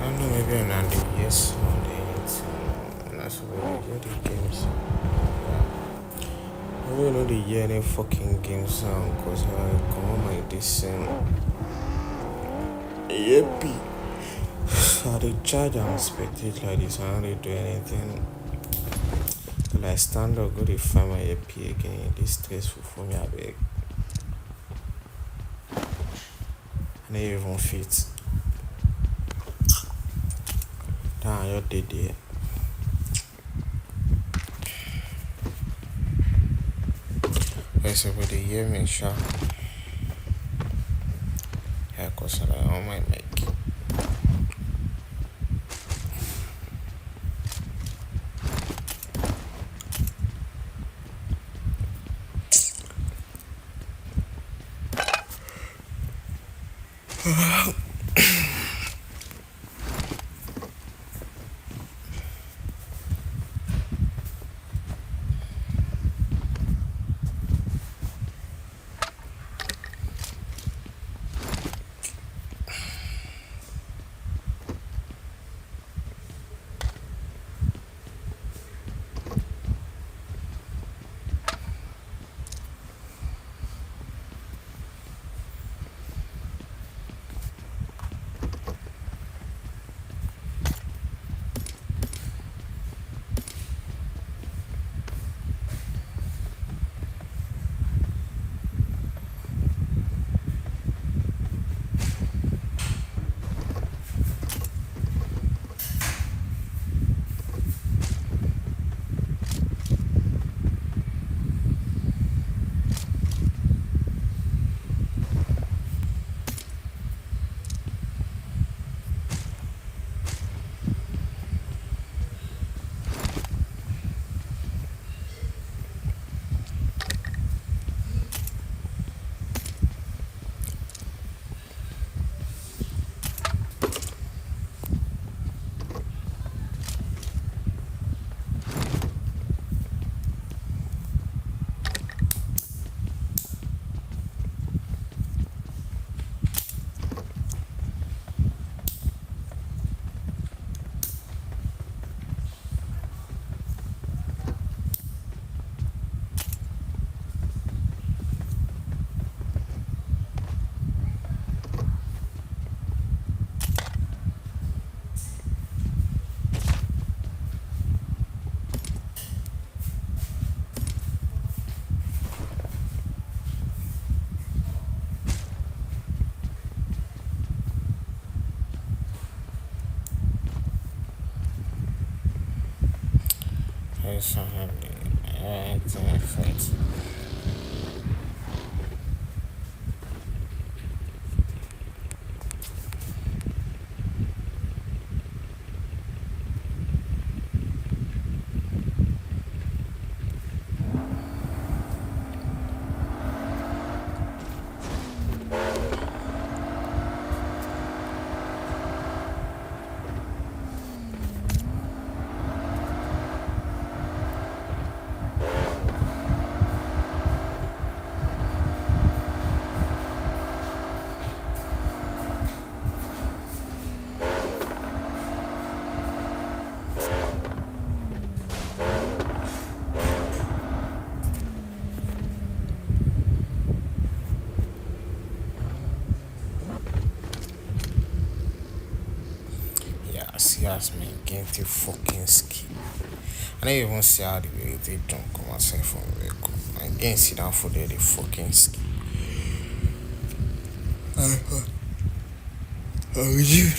don't know, maybe on the yes, on the eight. And that's what we get the games. I don't know the year any fucking games cause I come on my this yep. So they charge and spectate like this. I don't do anything. Till I stand up, go to find my AP again. This stressful for me, I beg. I never even fit. Damn, you did it. Yes, over the year, make sure. Yeah, cause I on my mic. Yes, I have the effect. Yeah, see as me get the fucking ski. I don't even see how the way they don't come outside from the vehicle. I again sit down for the fucking ski. Oh, you.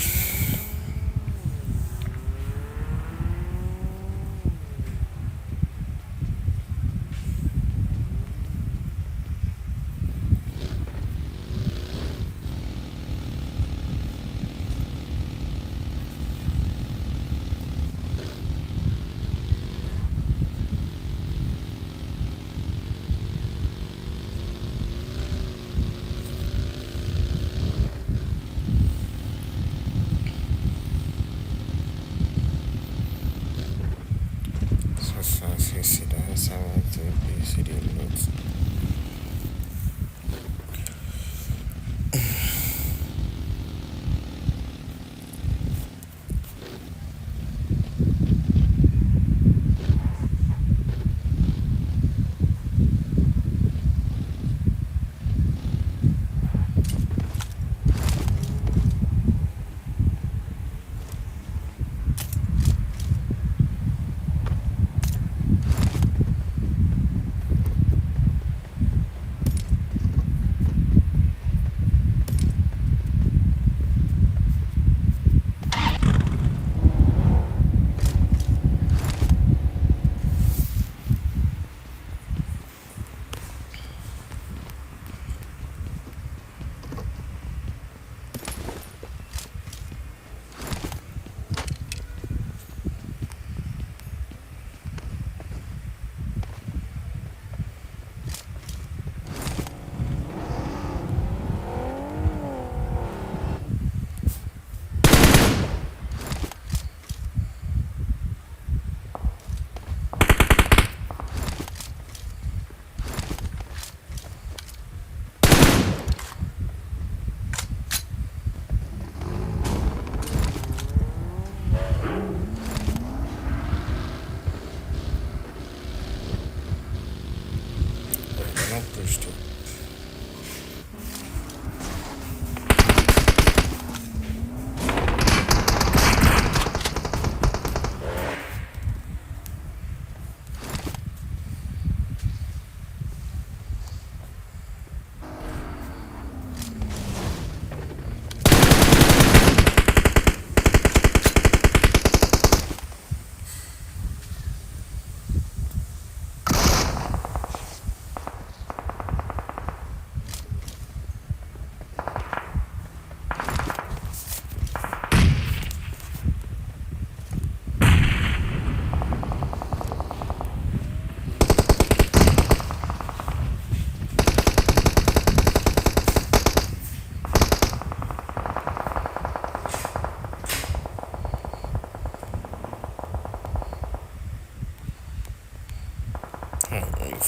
So, see that, someone to be sitting notes.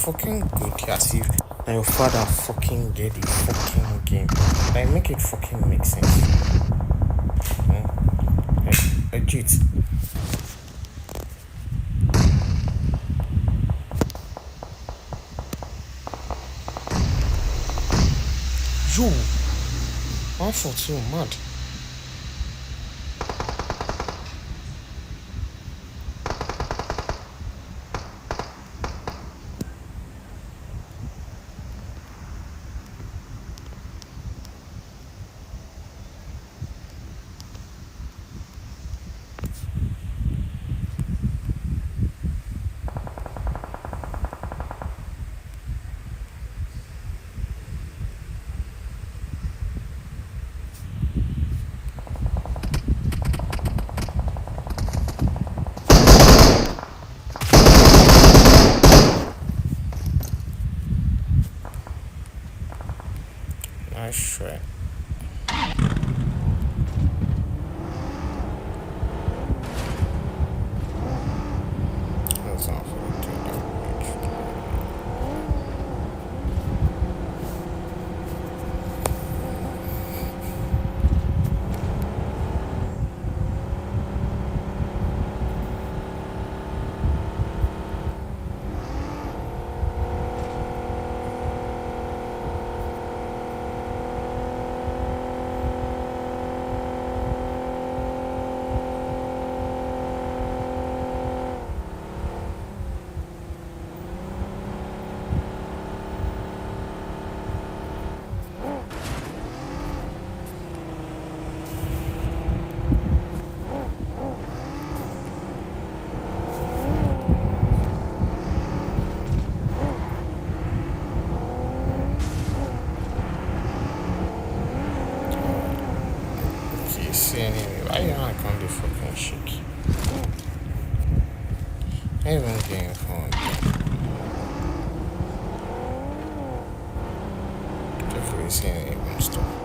fucking good as if na your father fucking get the fucking game. Like make it fucking make sense. Legit. Yo, 142, mad. Nice try. That's not for the two. Okay, see anyway, why you not come the fucking shake? I even getting phone. Definitely seeing even stuff.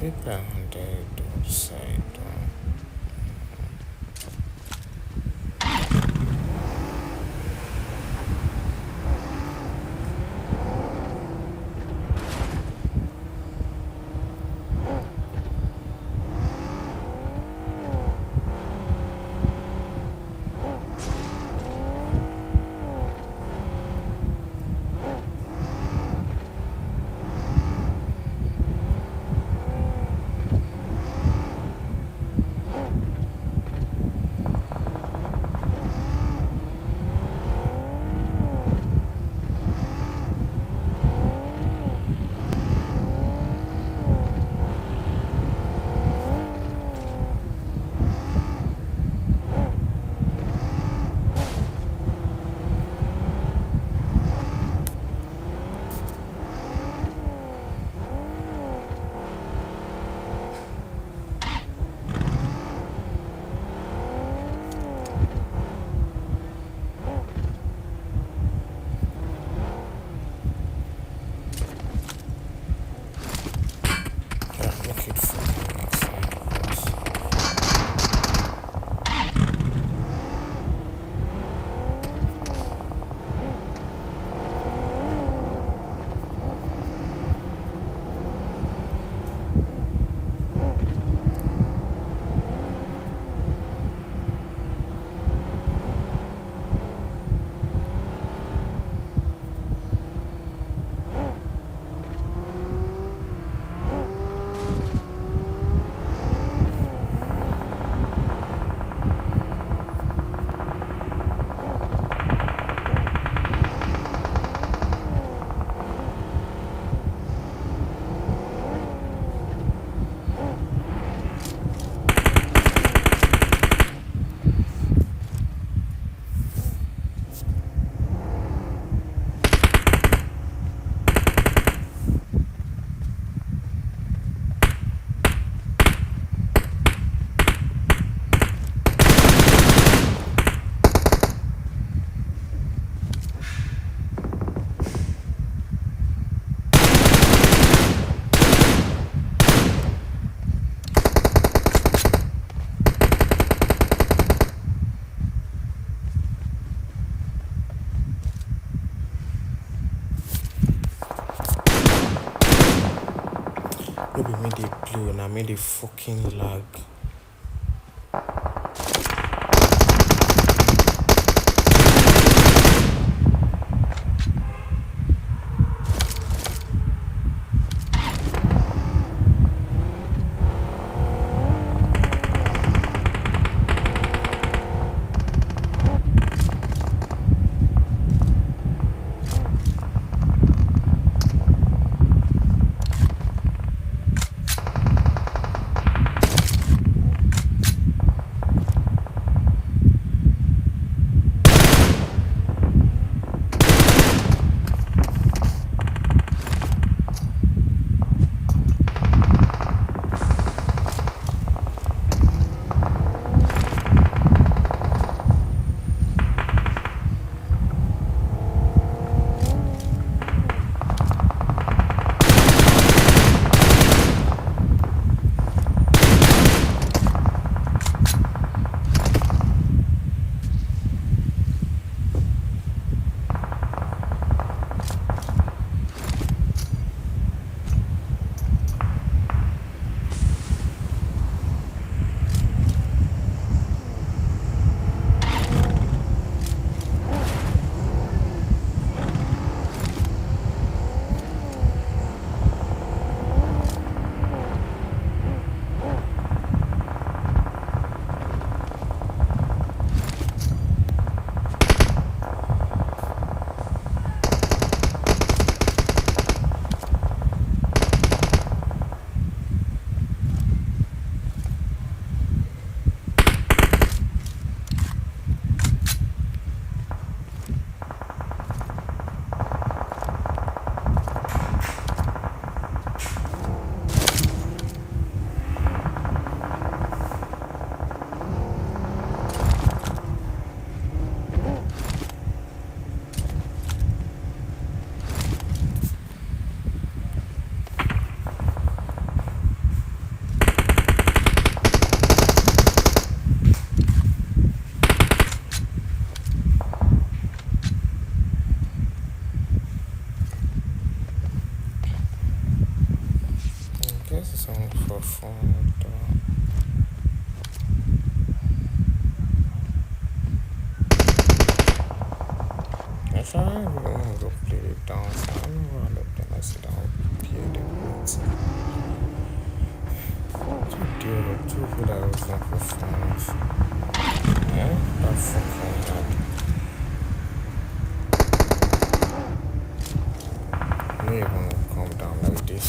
People on the side. me dey play na me dey fucking lag. This is only for fun. If I really want to go play the dance, I don't know how to sit down play the beats. Two people that was not for fun. Yeah, that's fucking hard. I'm not even gonna calm down like this.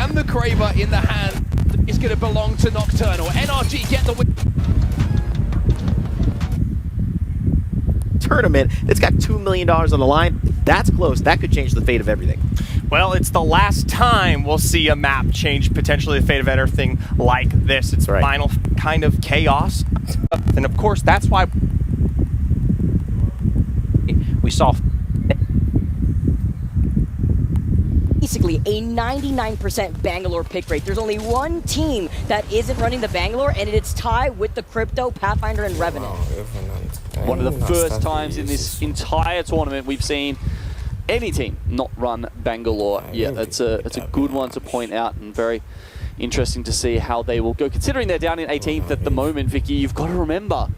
and the Kraber in the hand is going to belong to Nocturnal. NRG get the win. Tournament that's got $2 million on the line. That's close. That could change the fate of everything. Well, it's the last time we'll see a map change potentially the fate of anything like this. It's right. Final kind of chaos. And of course, that's why we saw basically a 99% Bangalore pick rate. There's only one team that isn't running the Bangalore, and it's tied with the Crypto, Pathfinder, and Revenant. One of the first times in this entire tournament we've seen any team not run Bangalore. Yeah, it's a good one to point out, and very interesting to see how they will go. Considering they're down in 18th at the moment, Vicky, you've got to remember,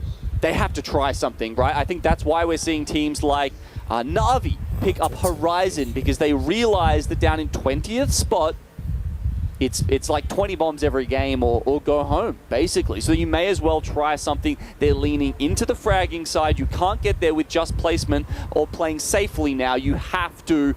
they have to try something, right? I think that's why we're seeing teams like Na'Vi pick up Horizon, because they realize that down in 20th spot, it's like 20 bombs every game or go home, basically. So you may as well try something. They're leaning into the fragging side. You can't get there with just placement or playing safely now. You have to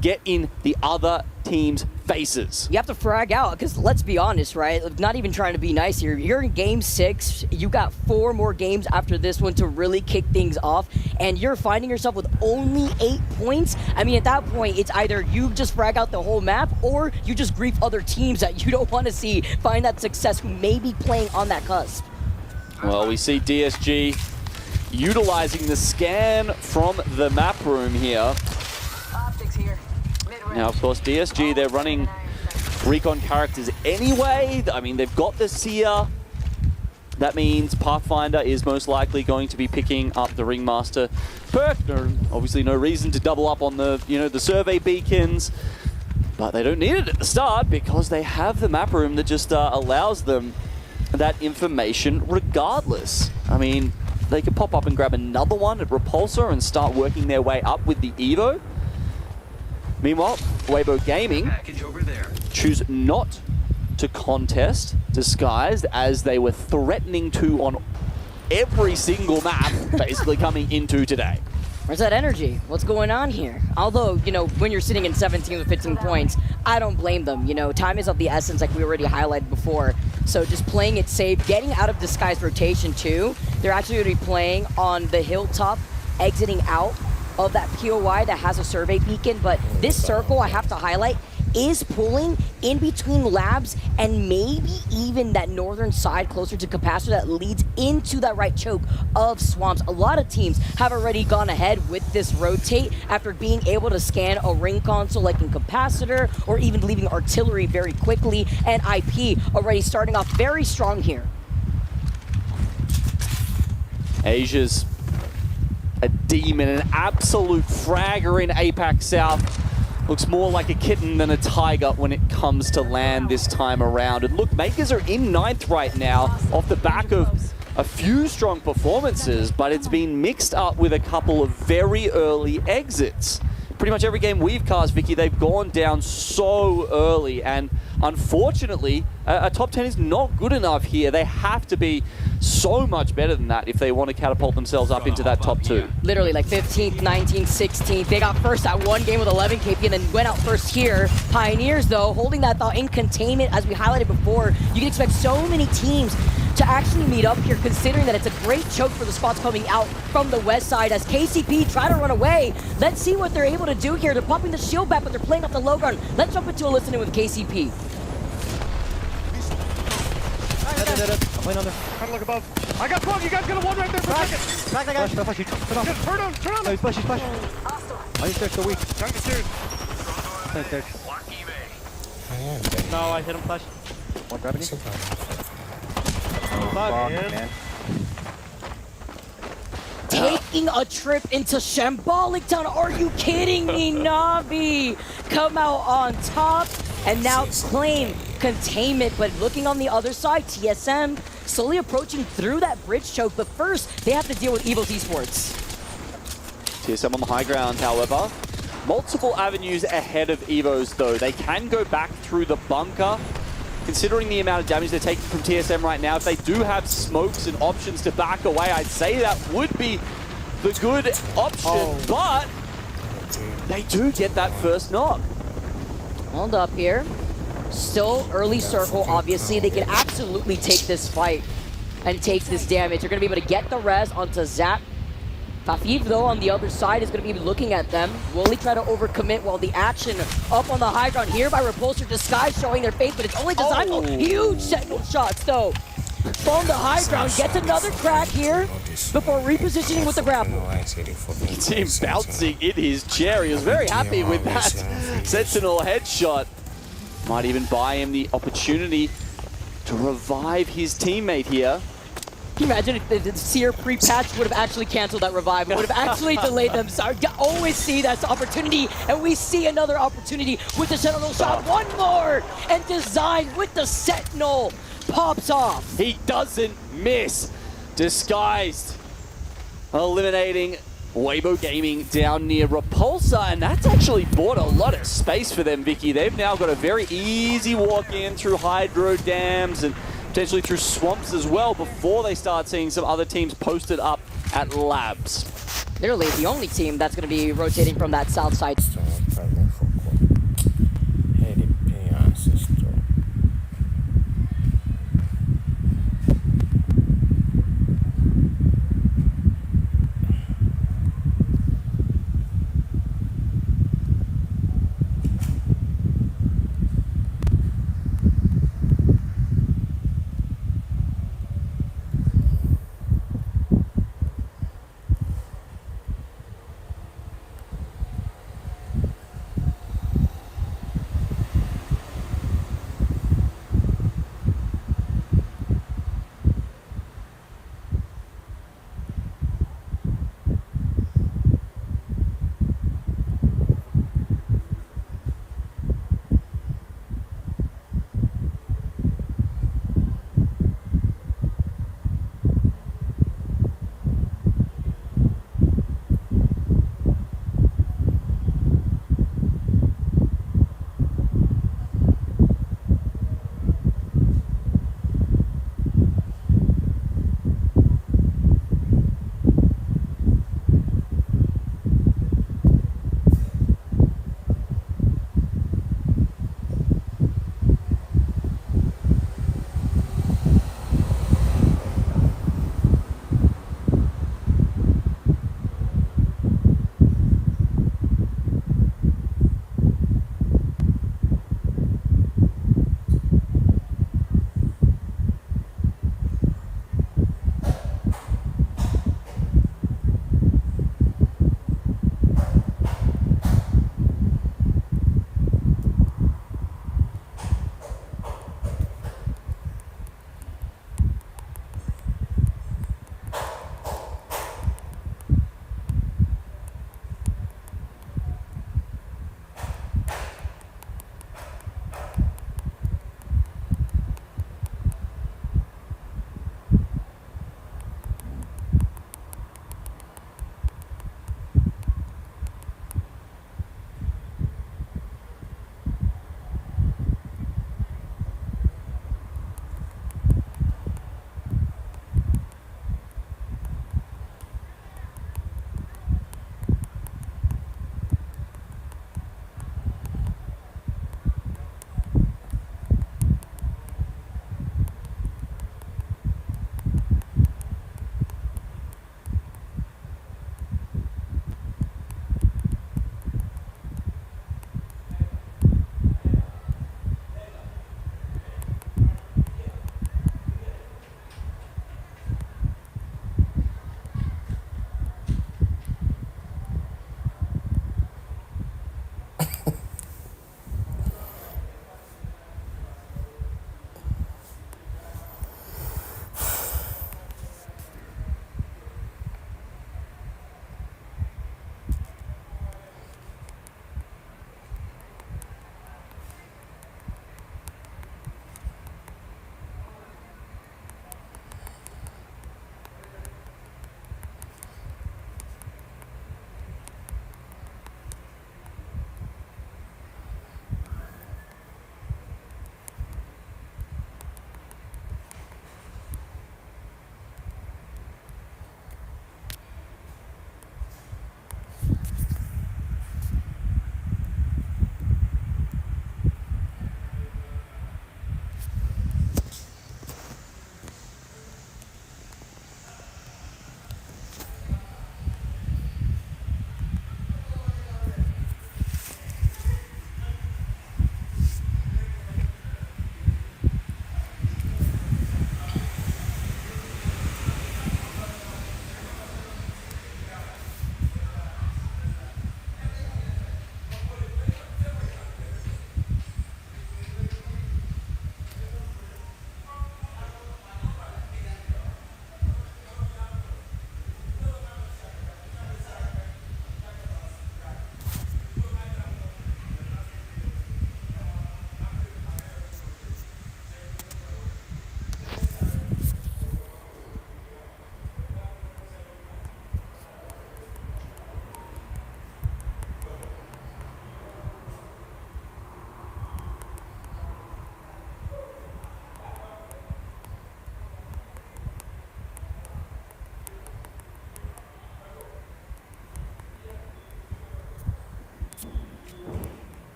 get in the other team's faces. You have to frag out, because let's be honest, right? Not even trying to be nice here. You're in game 6. You got 4 more games after this one to really kick things off, and you're finding yourself with only 8 points. I mean, at that point, it's either you just frag out the whole map, or you just grief other teams that you don't want to see find that success who may be playing on that cusp. Well, we see DSG utilizing the scan from the map room here. Now, of course, DSG, they're running recon characters anyway. I mean, they've got the Seer. That means Pathfinder is most likely going to be picking up the Ringmaster perk. Obviously, no reason to double up on the, the survey beacons. But they don't need it at the start, because they have the map room that just allows them that information regardless. I mean, they could pop up and grab another one at Repulsor and start working their way up with the Evo. Meanwhile, Weibo Gaming choose not to contest Disguised, as they were threatening to on every single map basically coming into today. Where's that energy? What's going on here? Although, when you're sitting in 17 with 15 points, I don't blame them. Time is of the essence, like we already highlighted before. So just playing it safe, getting out of Disguised rotation too. They're actually going to be playing on the hilltop, exiting out of that POI that has a survey beacon, but this circle, I have to highlight, is pulling in between labs and maybe even that northern side closer to Capacitor that leads into that right choke of Swamps. A lot of teams have already gone ahead with this rotate after being able to scan a ring console like in Capacitor, or even leaving artillery very quickly, and IP already starting off very strong here. Asia's a demon, an absolute fragger in APAC South. Looks more like a kitten than a tiger when it comes to land this time around. And look, Makers are in 9th right now off the back of a few strong performances, but it's been mixed up with a couple of very early exits. Pretty much every game we've cast, Vicky, they've gone down so early, and unfortunately, a top 10 is not good enough here. They have to be so much better than that if they want to catapult themselves up into that top 2. Literally, like 15th, 19th, 16th. They got first at one game with 11 KP and then went out first here. Pioneers, though, holding that thought in containment, as we highlighted before. You can expect so many teams to actually meet up here, considering that it's a great choke for the spots coming out from the west side as KCP try to run away. Let's see what they're able to do here. They're popping the shield back, but they're playing up the low ground. Let's jump into a listening with KCP. I'm playing on there. Trying to look above. I got bug. You guys got a one right there for a second. Back that guy. Flash. Turn off. Turn on. Turn on. No, he's flash. He's flash. I think they're so weak. Junk is here. Thanks, there. No, I hit him flash. One gravity. Man. Taking a trip into Shambolic Town. Are you kidding me, Na'Vi? Come out on top and now claim containment, but looking on the other side, TSM slowly approaching through that bridge choke, but first they have to deal with Evil's Esports. TSM on the high ground, however. Multiple avenues ahead of Evo's, though. They can go back through the bunker. Considering the amount of damage they're taking from TSM right now, if they do have smokes and options to back away, I'd say that would be the good option, but they do get that first knock. Hold up here. Still early circle, obviously. They can absolutely take this fight and take this damage. They're going to be able to get the res onto Zap. Fafif, though, on the other side is going to be looking at them. Will he try to overcommit while the action up on the high ground here by Repulsor Disguise showing their face, but it's only designed for huge Sentinel shots, though. From the high ground, gets another crack here before repositioning with the grapple. It's him bouncing in his chair. He was very happy with that Sentinel headshot. Might even buy him the opportunity to revive his teammate here. Can you imagine if the Seer pre-patch would have actually canceled that revive? It would have actually delayed them. So you always see that opportunity, and we see another opportunity with the Sentinel shot. One more, and Design with the Sentinel pops off. He doesn't miss. Disguised. Eliminating Weibo Gaming down near Repulsor, and that's actually bought a lot of space for them, Vicky. They've now got a very easy walk in through hydro dams and potentially through swamps as well before they start seeing some other teams posted up at labs. Literally the only team that's going to be rotating from that south side.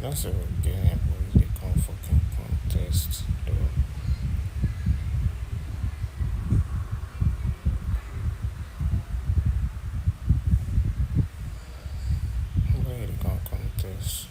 That's a good game, but they come fucking contest, though. Where they come contest?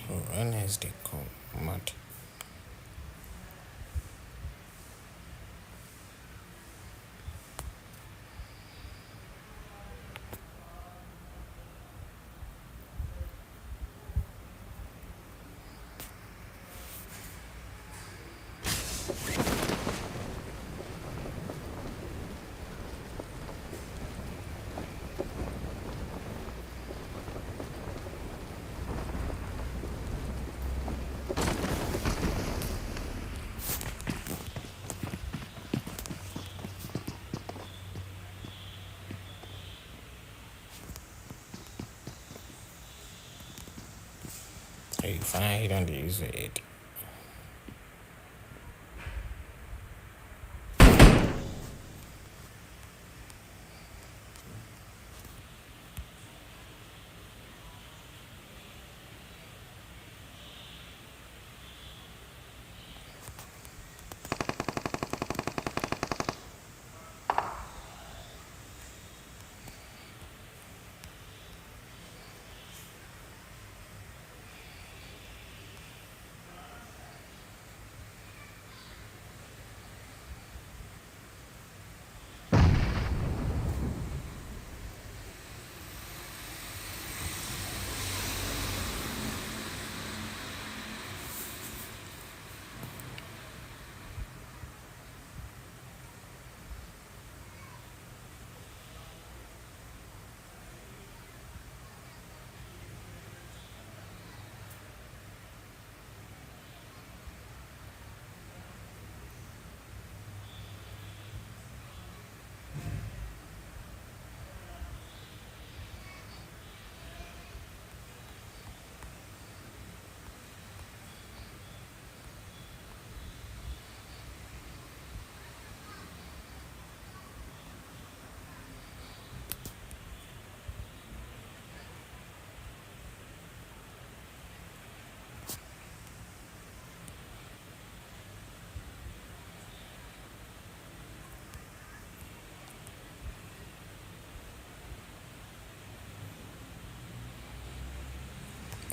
Oh, NS they come mad. Hey, fine, you don't use it.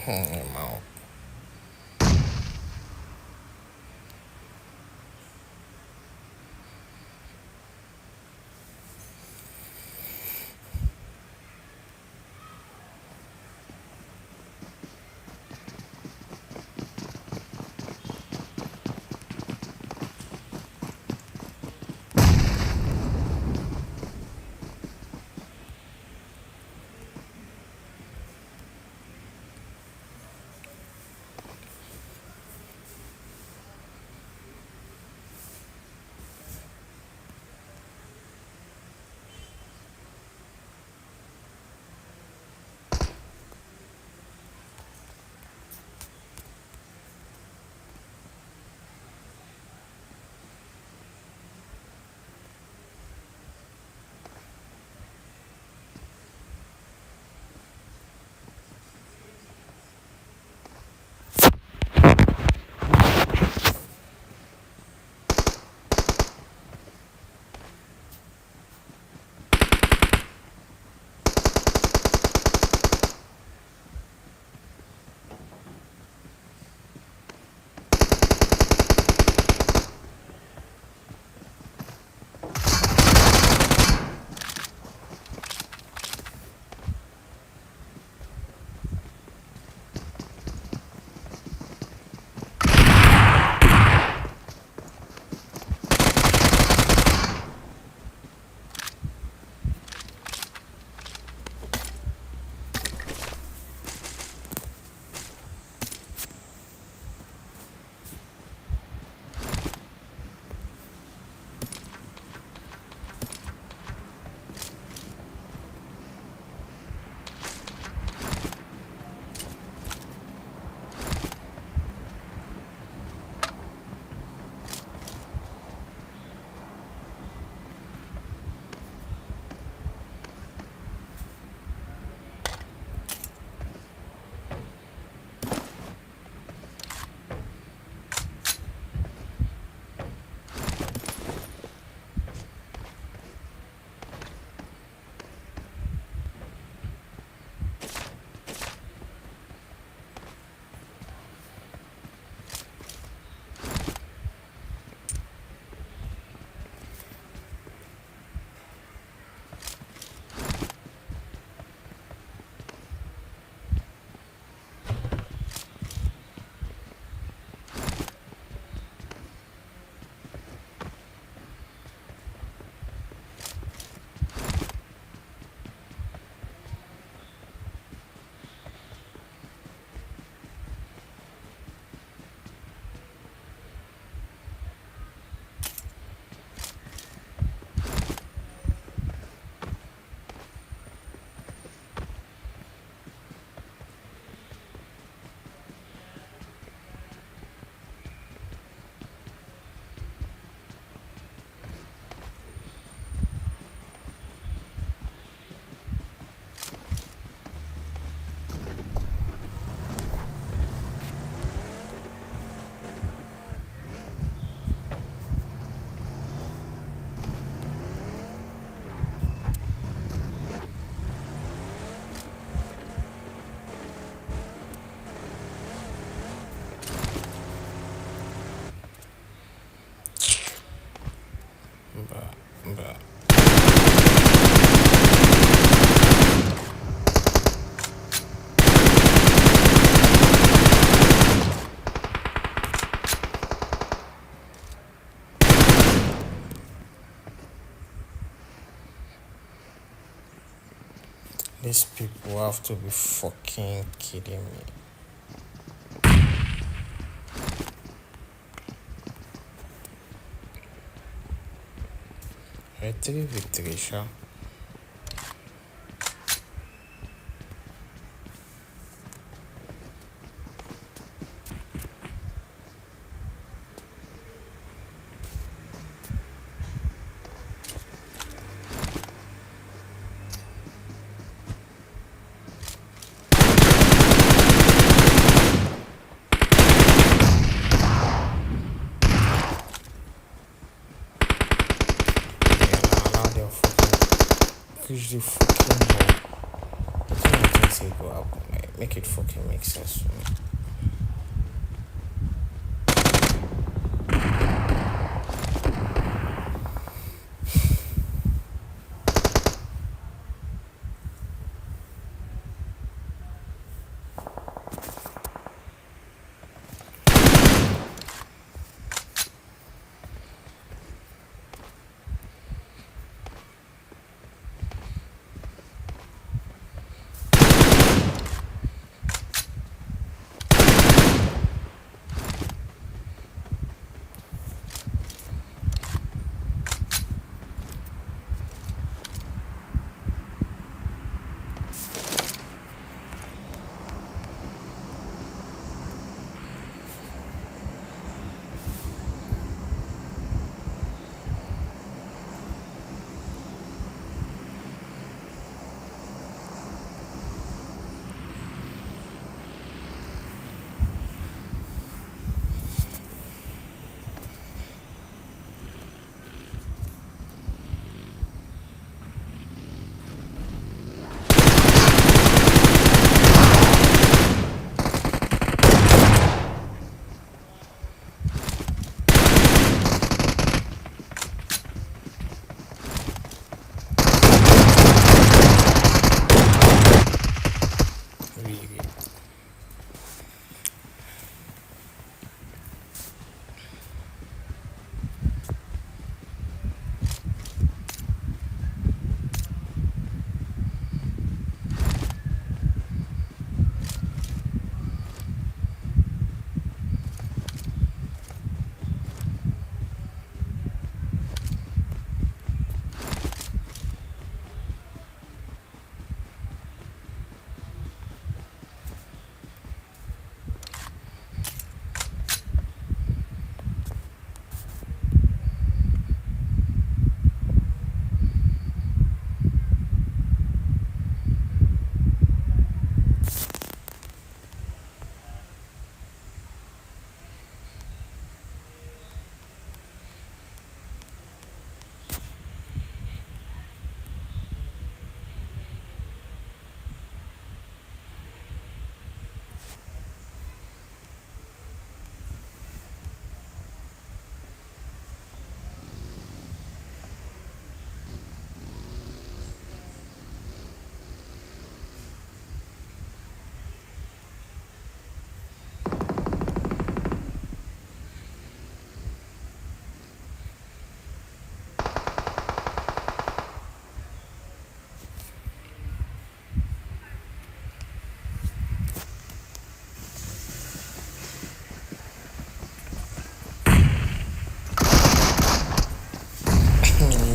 Mouth. Bruh. These people have to be fucking kidding me. Victory, sure. Push the fucking ball. I can't say go up, mate. Make it fucking make sense for me.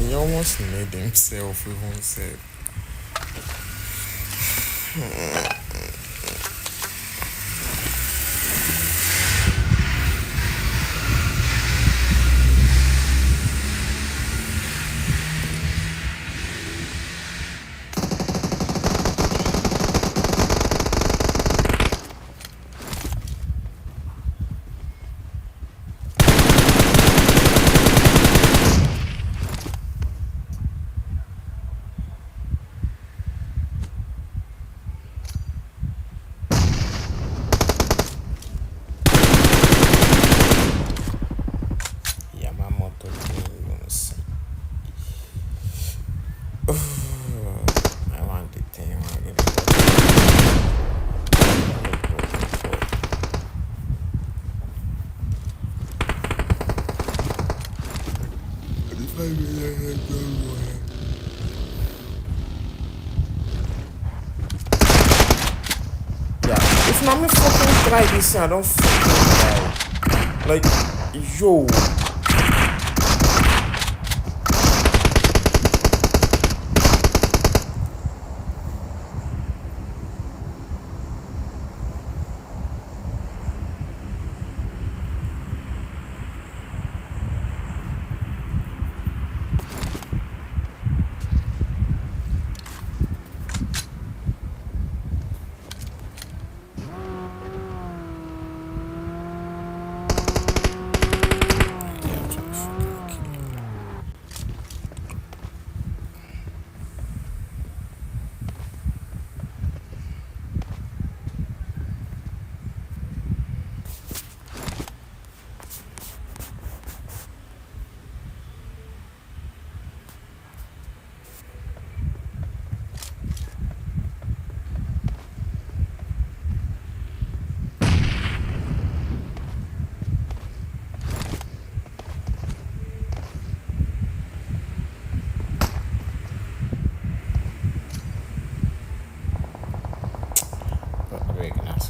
He almost made himself even said. I want the thing. I want it. Yeah, if not me fucking try this, I don't fucking die. Like, yo.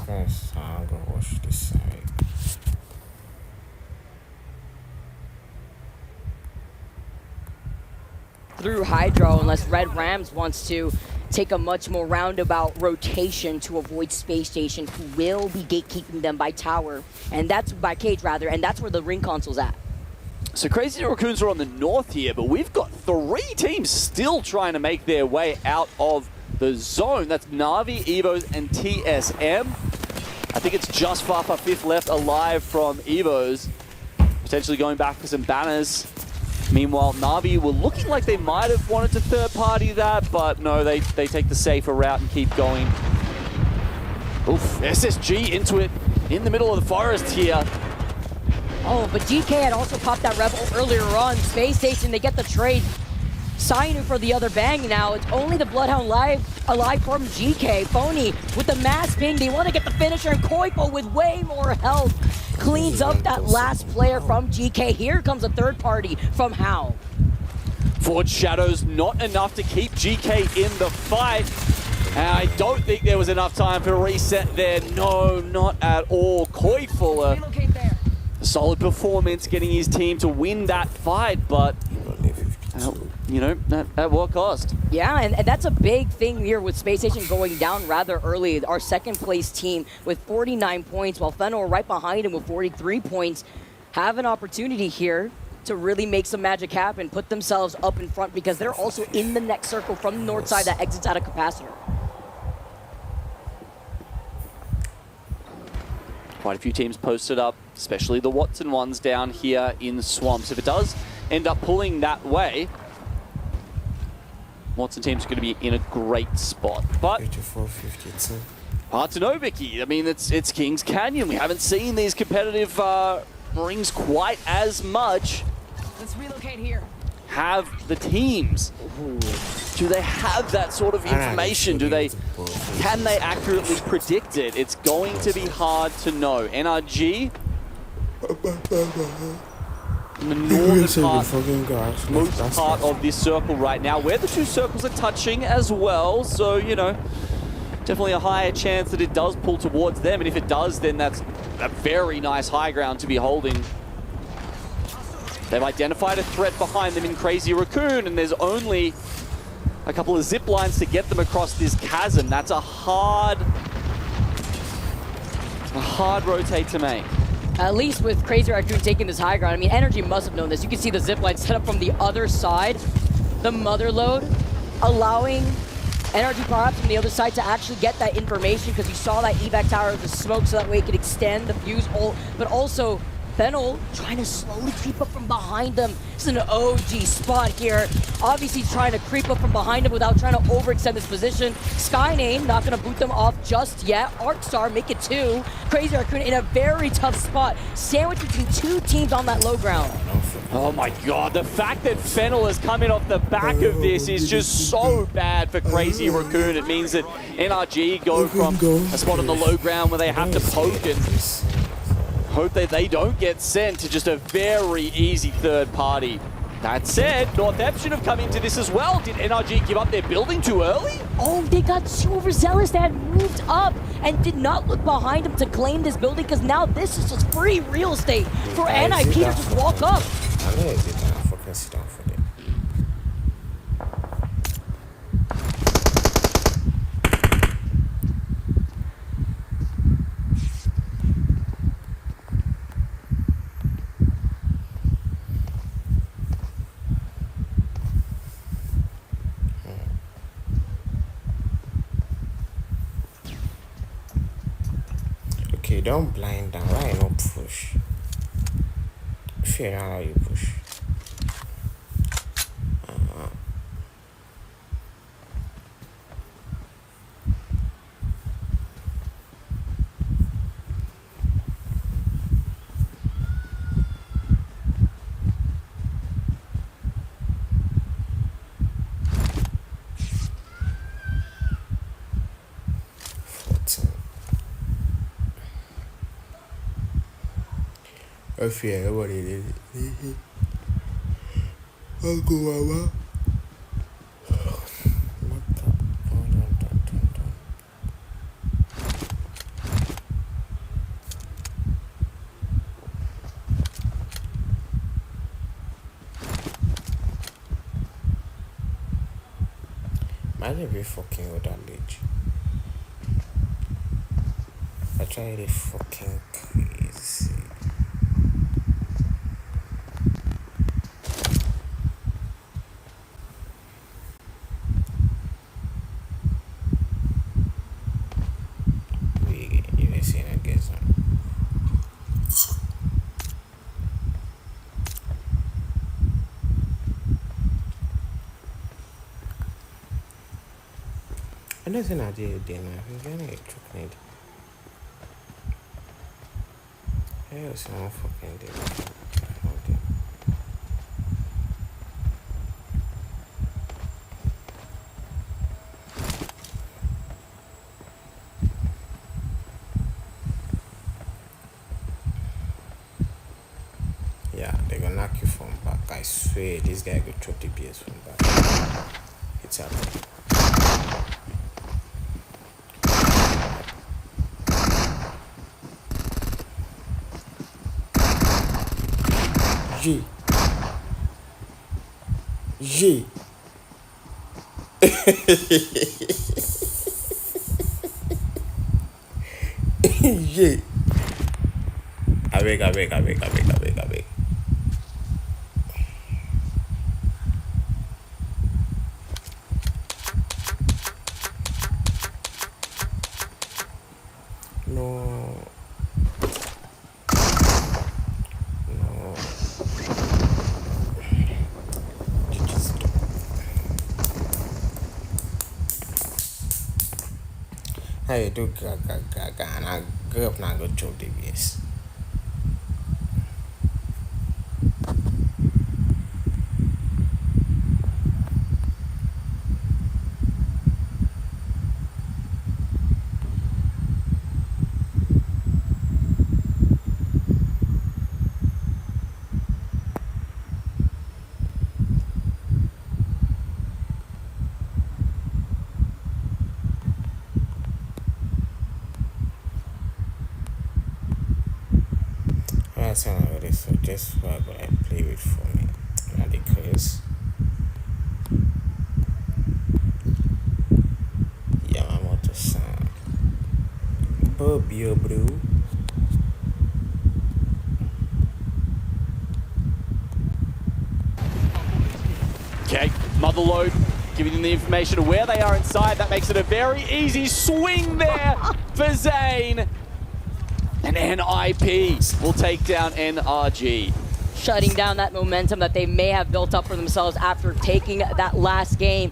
Guys, I'm gonna watch this side. Through Hydro unless Red Rams wants to take a much more roundabout rotation to avoid Space Station, who will be gatekeeping them by tower, and that's by cage rather, and that's where the ring console's at. So Crazy Raccoons are on the north here, but we've got 3 teams still trying to make their way out of the zone. That's Na'Vi, Evos, and TSM. I think it's just Fafa 5th left alive from Evos, potentially going back for some banners. Meanwhile, Na'Vi were looking like they might have wanted to third-party that, but no, they take the safer route and keep going. Oof, SSG into it in the middle of the forest here. Oh, but GK had also popped that Rebel earlier on. Space Station, they get the trade. Signing for the other bang now. It's only the Bloodhound alive from GK. Phony with the mass ping. They want to get the finisher, and Koipo with way more health cleans up that last player from GK. Here comes a third party from How. Forge Shadows not enough to keep GK in the fight. And I don't think there was enough time for a reset there. No, not at all. Koipo, Relocate there. a solid performance, getting his team to win that fight, but you know, at what cost? Yeah, and that's a big thing here with Space Station going down rather early. Our second place team with 49 points, while Fennel right behind him with 43 points, have an opportunity here to really make some magic happen, put themselves up in front, because they're also in the next circle from the north side that exits out of Capacitor. Quite a few teams posted up, especially the Watson ones down here in Swamps. If it does end up pulling that way, Watson team's going to be in a great spot. But 54-52. hard to know, Vicky. I mean, it's Kings Canyon. We haven't seen these competitive rings quite as much. Let's relocate here. Have the teams, do they have that sort of information? Can they accurately predict it? It's going to be hard to know. NRG, in the northern part, most part of this circle right now, where the 2 circles are touching as well. So, you know, definitely a higher chance that it does pull towards them. And if it does, then that's a very nice high ground to be holding. They've identified a threat behind them in Crazy Raccoon, and there's only a couple of zip lines to get them across this chasm. That's a hard rotate to make. At least with Crazy Raccoon taking this high ground, I mean, Energy must have known this. You can see the zipline set up from the other side, the mother load, allowing Energy perhaps from the other side to actually get that information, because you saw that evac tower with the smoke, so that way it could extend the fuse, but also Fennel trying to slowly creep up from behind them. This is an OG spot here. Obviously trying to creep up from behind him without trying to overextend this position. Skyname not going to boot them off just yet. Arcstar make it 2. Crazy Raccoon in a very tough spot. Sandwiched between 2 teams on that low ground. Oh my god, the fact that Fennel has come in off the back of this is just so bad for Crazy Raccoon. It means that NRG go from a spot on the low ground where they have to poke and hope that they don't get sent to just a very easy third party. That said, North should have come into this as well. Did NRG give up their building too early? Oh, they got so overzealous. They had moved up and did not look behind them to claim this building, because now this is just free real estate for NIP to just walk up. I know it's it. I fucking sit down for them. Okay, don't blind down. Why not push? Figure out how you push. I fear what it is. I'll go out. I need to be fucking with that ledge. I try to fucking crazy. You see that get some. I don't think I did dinner. I'm gonna get chocolate. Hey, someone fucking did it. Yeah, they're gonna knock you from back. I swear this guy could chop the BS from back. It's happening. G. G. G. I beg. No. How you do gaga and I grew up now go chop DBS. That's one already, so just what I play with for me. Not the craze. Yamamoto san. Bob yo bro. Okay, Motherload giving them the information of where they are inside. That makes it a very easy swing there for Zane. And NIP will take down NRG. Shutting down that momentum that they may have built up for themselves after taking that last game.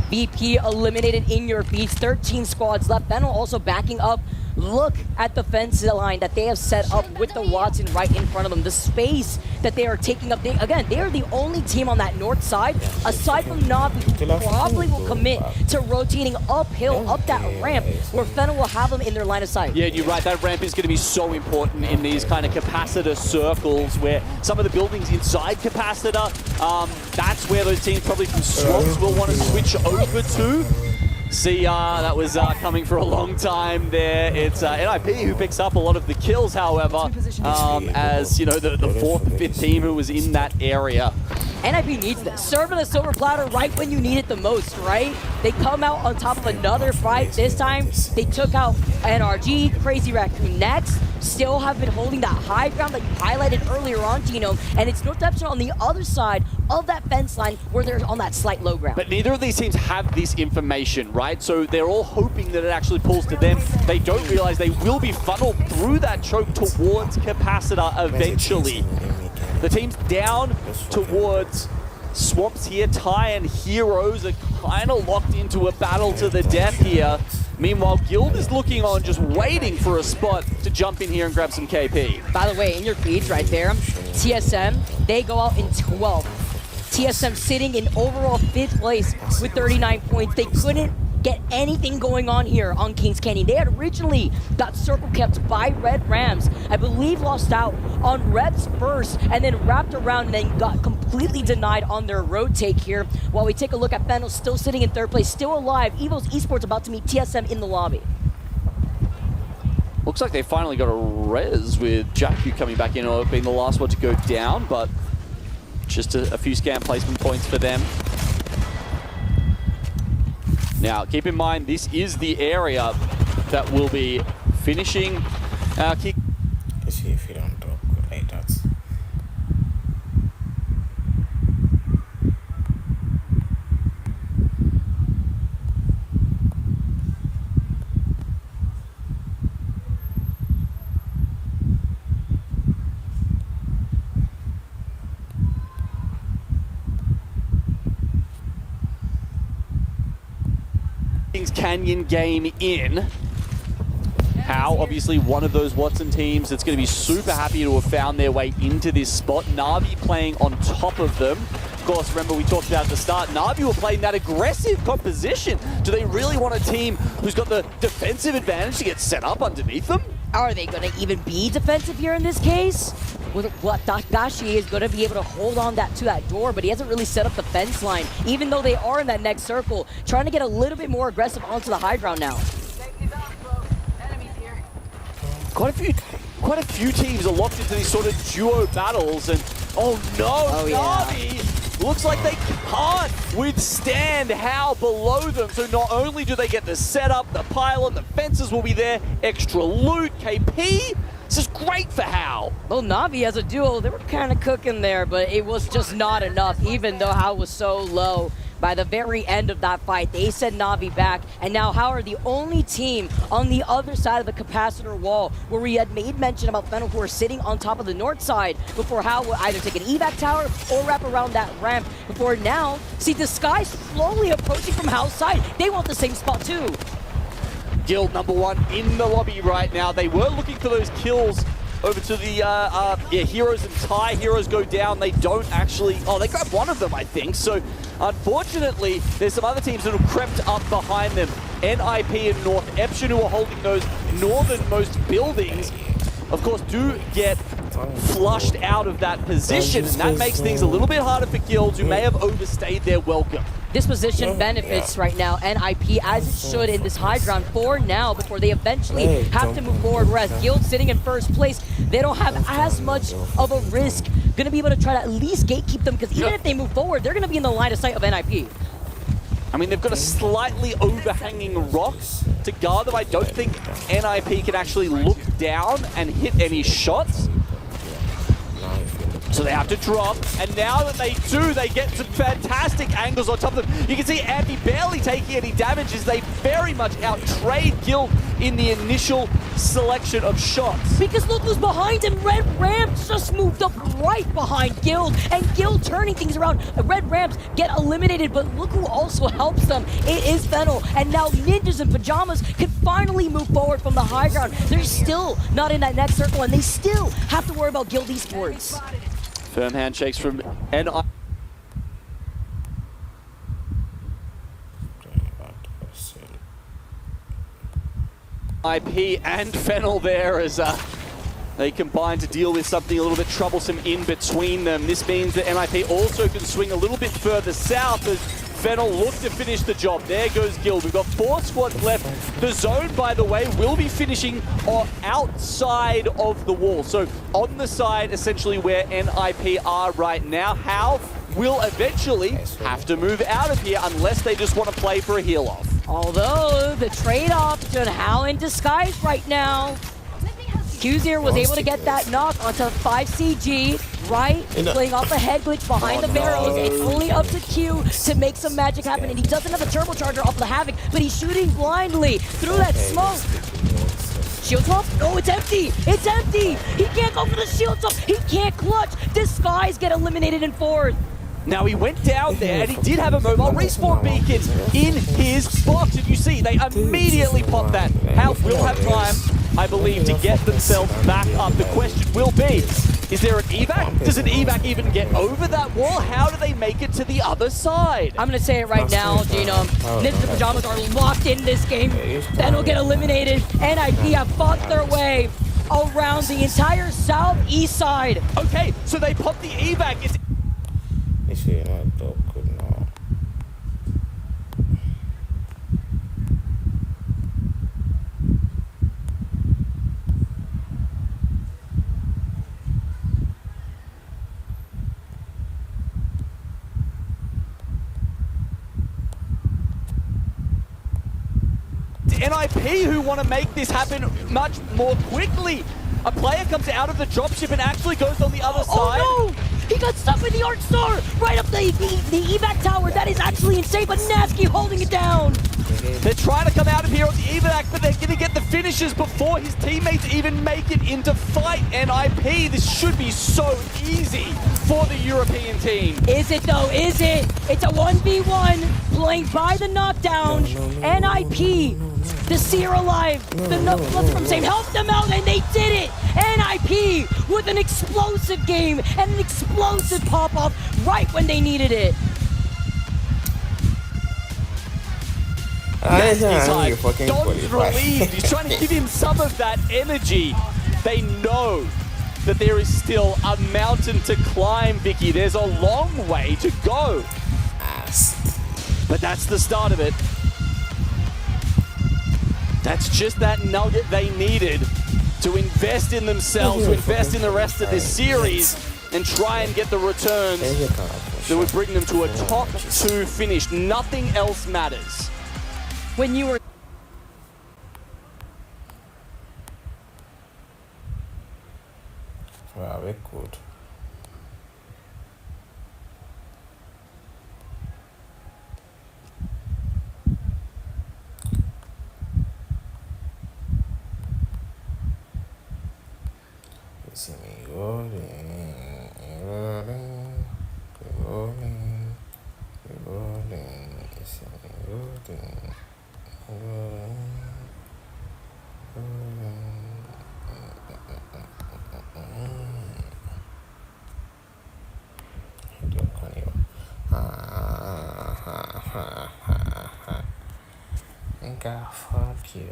VP eliminated in your beats, 13 squads left. Fennel also backing up. Look at the fence line that they have set up with the Watson right in front of them. The space that they are taking up. They are the only team on that north side, aside from Navi, who probably will commit to rotating uphill, up that ramp, where Fennel will have them in their line of sight. Yeah, you're right. That ramp is going to be so important in these kind of capacitor circles where some of the buildings inside capacitor, that's where those teams probably from swaps will want to switch over to. CR, that was coming for a long time there. It's NIP who picks up a lot of the kills, however, as, you know, the fourth and fifth team who was in that area. NIP needs this. Serving the silver platter right when you need it the most, right? They come out on top of another fight. This time, they took out NRG, Crazy Raccoon next. Still have been holding that high ground that you highlighted earlier on, Dino. And it's North Epsilon on the other side of that fence line where they're on that slight low ground. But neither of these teams have this information, right? So they're all hoping that it actually pulls to them. They don't realize they will be funneled through that choke towards capacitor eventually. The teams down towards Swamps here. Ty and Heroes are kind of locked into a battle to the death here. Meanwhile, Guild is looking on, just waiting for a spot to jump in here and grab some KP. By the way, in your feeds right there, TSM, they go out in 12th. TSM sitting in overall 5th place with 39 points. They couldn't get anything going on here on Kings Canyon. They had originally got circle kept by Red Rams. I believe lost out on Reps first and then wrapped around and then got completely denied on their road take here. While we take a look at Fennel still sitting in 3rd place, still alive. Evo's Esports about to meet TSM in the lobby. Looks like they finally got a res with Jakku coming back in, or being the last one to go down, but just a few scam placement points for them. Now, keep in mind, this is the area that will be finishing our kick. Let's see if you don't talk like that. Canyon game in. How, obviously, one of those Watson teams that's going to be super happy to have found their way into this spot. Na'Vi playing on top of them. Of course, remember we talked about at the start, Na'Vi were playing that aggressive composition. Do they really want a team who's got the defensive advantage to get set up underneath them? Are they going to even be defensive here in this case? With what Dakashi is going to be able to hold on to that door, but he hasn't really set up the fence line, even though they are in that next circle, trying to get a little bit more aggressive onto the high ground now. Quite a few teams are locked into these sort of duo battles, and oh no, Na'Vi looks like they can't withstand how below them. So not only do they get the setup, the pylon, the fences will be there, extra loot, KP. This is great for How. Well, Na'Vi as a duo, they were kind of cooking there, but it was just not enough, even though How was so low. By the very end of that fight, they sent Na'Vi back, and now How are the only team on the other side of the capacitor wall, where we had made mention about Fennel, who are sitting on top of the north side, before How would either take an evac tower or wrap around that ramp, before now, see the sky slowly approaching from How's side. They want the same spot too. Guild number one in the lobby right now. They were looking for those kills over to the Heroes and Thai. Heroes go down. They don't actually... Oh, they grabbed one of them, I think. So, unfortunately, there's some other teams that have crept up behind them. NIP and North Eption, who are holding those northernmost buildings, of course, do get flushed out of that position. And that makes things a little bit harder for guilds who may have overstayed their welcome. This position benefits right now NIP as it should in this high ground for now before they eventually have to move forward, whereas Guild sitting in first place, they don't have as much of a risk. Going to be able to try to at least gatekeep them, because even if they move forward, they're going to be in the line of sight of NIP. I mean, they've got a slightly overhanging rock to guard them. I don't think NIP can actually look down and hit any shots. So they have to drop, and now that they do, they get some fantastic angles on top of them. You can see Ambi barely taking any damage as they very much outtrade Guild in the initial selection of shots. Because look who's behind him. Red Rams just moved up right behind Guild, and Guild turning things around. Red Rams get eliminated, but look who also helps them. It is Fennel, and now Ninjas in Pajamas can finally move forward from the high ground. They're still not in that next circle, and they still have to worry about Guild Esports. Firm handshakes from NIP. And Fennel there as they combine to deal with something a little bit troublesome in between them. This means that NIP also can swing a little bit further south as Fennel look to finish the job. There goes Guild. We've got 4 squads left. The zone, by the way, will be finishing outside of the wall. So on the side, essentially where NIP are right now. How will eventually have to move out of here unless they just want to play for a heal-off. Although the trade-off between How and Disguise right now. Qzir was able to get that knock onto 5CG, right? Playing off a head glitch behind the barrels. It's only up to Q to make some magic happen, and he doesn't have a turbocharger off the Havoc, but he's shooting blindly through that smoke. Shield swap? No, it's empty! It's empty! He can't go for the shield swap! He can't clutch! Disguise get eliminated in 4th. Now he went down there and he did have a mobile respawn beacon in his box, and you see they immediately pop that. How will have time, I believe, to get themselves back up. The question will be, is there an evac? Does an evac even get over that wall? How do they make it to the other side? I'm gonna say it right now, Genome. Ninja Pajamas are locked in this game. Then will get eliminated. NIP have fought their way around the entire southeast side. Okay, so they pop the evac. If you're not dope, good now. NIP who want to make this happen much more quickly. A player comes out of the dropship and actually goes on the other side. Oh no! He got stuck with the Arc Star right up the evac tower. That is actually insane, but Nasky holding it down. They're trying to come out of here on the evac, but they're going to get the finishes before his teammates even make it into fight. NIP, this should be so easy for the European team. Is it though? Is it? It's a 1v1 playing by the knockdown. NIP, the Seer alive, the Blood from Same helped them out, and they did it. NIP with an explosive game and an explosive pop-off right when they needed it. He's like, Don's relieved. He's trying to give him some of that energy. They know that there is still a mountain to climb, Vicky. There's a long way to go. But that's the start of it. That's just that nugget they needed to invest in themselves, to invest in the rest of this series, and try and get the returns that would bring them to a top 2 finish. Nothing else matters. When you were Very good. You see me rolling, rolling, rolling, rolling. You see me rolling, rolling, rolling. God, fuck you.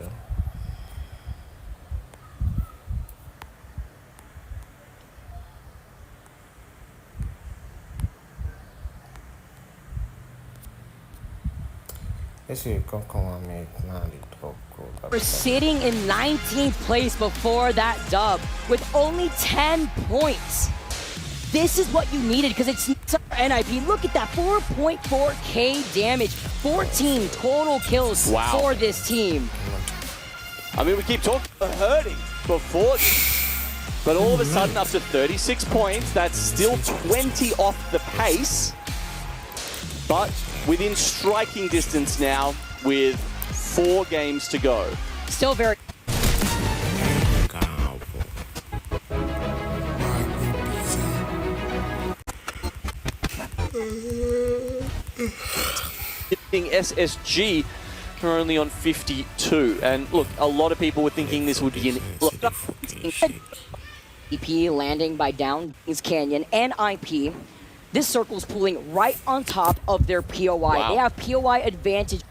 This will come and make Nali talk. We're sitting in 19th place before that dub with only 10 points. This is what you needed because it's NIP. Look at that 4.4k damage, 14 total kills for this team. I mean, we keep talking about hurting before this, but all of a sudden up to 36 points, that's still 20 off the pace, but within striking distance now with 4 games to go. Still very... SSG are only on 52, and look, a lot of people were thinking this would be an EP landing by down Canyon and IP. This circle's pulling right on top of their POI. Wow. They have POI advantage.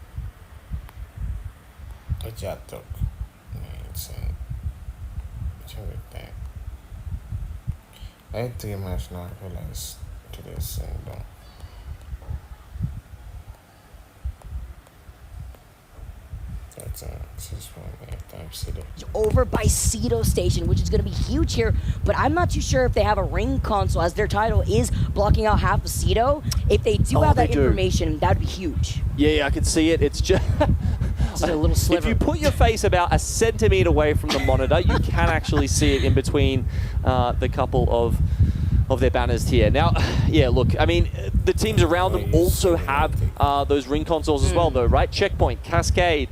I pretty much not realize to this thing though. That's over by Cedo Station, which is going to be huge here, but I'm not too sure if they have a ring console, as their title is blocking out half of Cedo. If they do have that information, that would be huge. Yeah, I can see it. It's just a little sliver. If you put your face about a centimeter away from the monitor, you can actually see it in between the couple of their banners here. Now, yeah, look, I mean, the teams around them also have those ring consoles as well, though, right? Checkpoint, Cascade,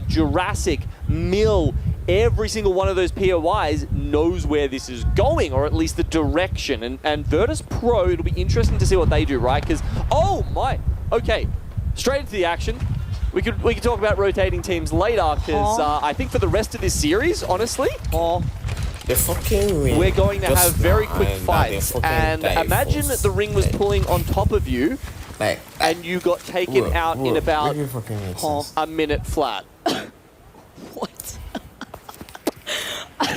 Jurassic, Mill, every single one of those POIs knows where this is going, or at least the direction. And Virtus Pro, it'll be interesting to see what they do, right? Because, oh my, okay, straight into the action. We could talk about rotating teams later, because I think for the rest of this series, honestly, we're going to have very quick fights. And imagine that the ring was pulling on top of you, and you got taken out in about a minute flat. What?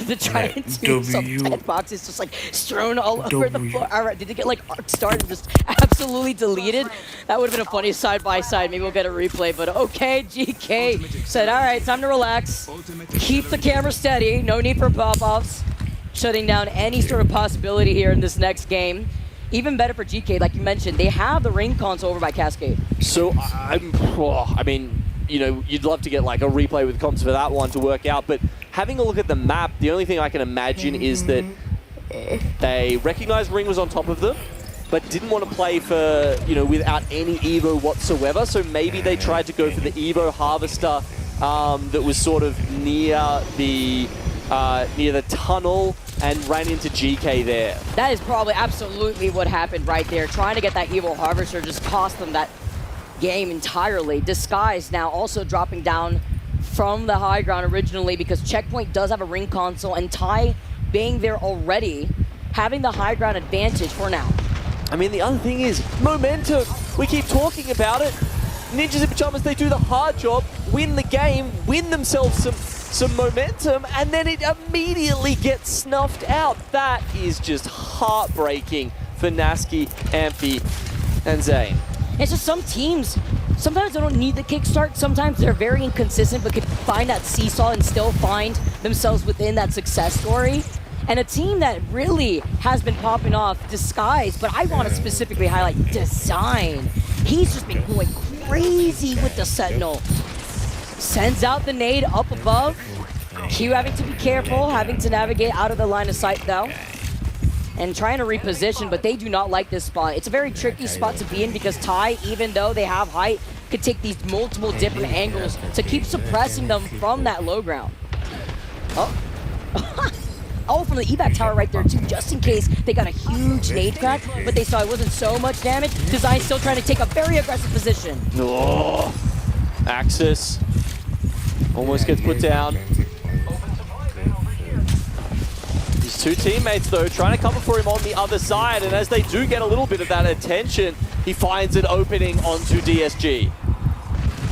The Giant some dead boxes just like strewn all over the floor. All right, did they get like arc started and just absolutely deleted? That would have been a funny side by side. Maybe we'll get a replay, but okay, GK said, all right, time to relax. Keep the camera steady. No need for pop-offs. Shutting down any sort of possibility here in this next game. Even better for GK, like you mentioned, they have the ring console over by Cascade. So I mean, you know, you'd love to get like a replay with comps for that one to work out. But having a look at the map, the only thing I can imagine is that they recognized Ring was on top of them, but didn't want to play for, you know, without any Evo whatsoever. So maybe they tried to go for the Evo Harvester that was sort of near the tunnel and ran into GK there. That is probably absolutely what happened right there. Trying to get that Evil Harvester just cost them that game entirely. Disguise now also dropping down from the high ground originally because Checkpoint does have a Ring console, and Ty being there already, having the high ground advantage for now. I mean, the other thing is momentum. We keep talking about it. Ninjas in Pajamas, they do the hard job, win the game, win themselves some momentum, and then it immediately gets snuffed out. That is just heartbreaking for Nasky, Amphi, and Zane. It's just some teams, sometimes they don't need the kickstart. Sometimes they're very inconsistent, but can find that seesaw and still find themselves within that success story. And a team that really has been popping off, Disguise, but I want to specifically highlight Design. He's just been going crazy with the Sentinel. Sends out the nade up above. Q having to be careful, having to navigate out of the line of sight though. And trying to reposition, but they do not like this spot. It's a very tricky spot to be in because Ty, even though they have height, could take these multiple different angles to keep suppressing them from that low ground. Oh. Oh, from the evac tower right there too, just in case they got a huge nade crack, but they saw it wasn't so much damage. Design still trying to take a very aggressive position. Oh, Axis almost gets put down. His two teammates though trying to cover for him on the other side, and as they do get a little bit of that attention, he finds an opening onto DSG.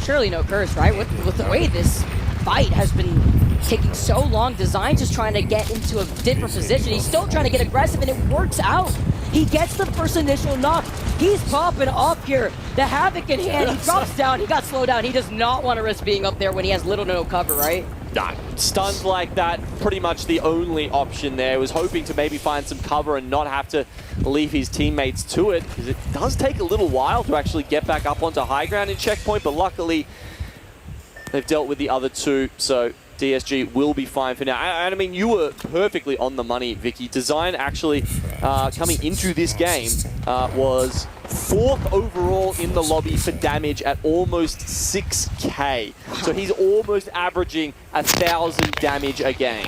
Surely no curse, right? With the way this fight has been taking so long, Design just trying to get into a different position. He's still trying to get aggressive, and it works out. He gets the first initial knock. He's popping up here. The Havoc in hand, he drops down, he got slowed down. He does not want to risk being up there when he has little to no cover, right? Nah, stunned like that, pretty much the only option there. Was hoping to maybe find some cover and not have to leave his teammates to it, because it does take a little while to actually get back up onto high ground in Checkpoint, but luckily they've dealt with the other two, so DSG will be fine for now. And I mean, you were perfectly on the money, Vicky. Design actually, coming into this game, was 4th overall in the lobby for damage at almost 6k. So he's almost averaging 1,000 damage a game.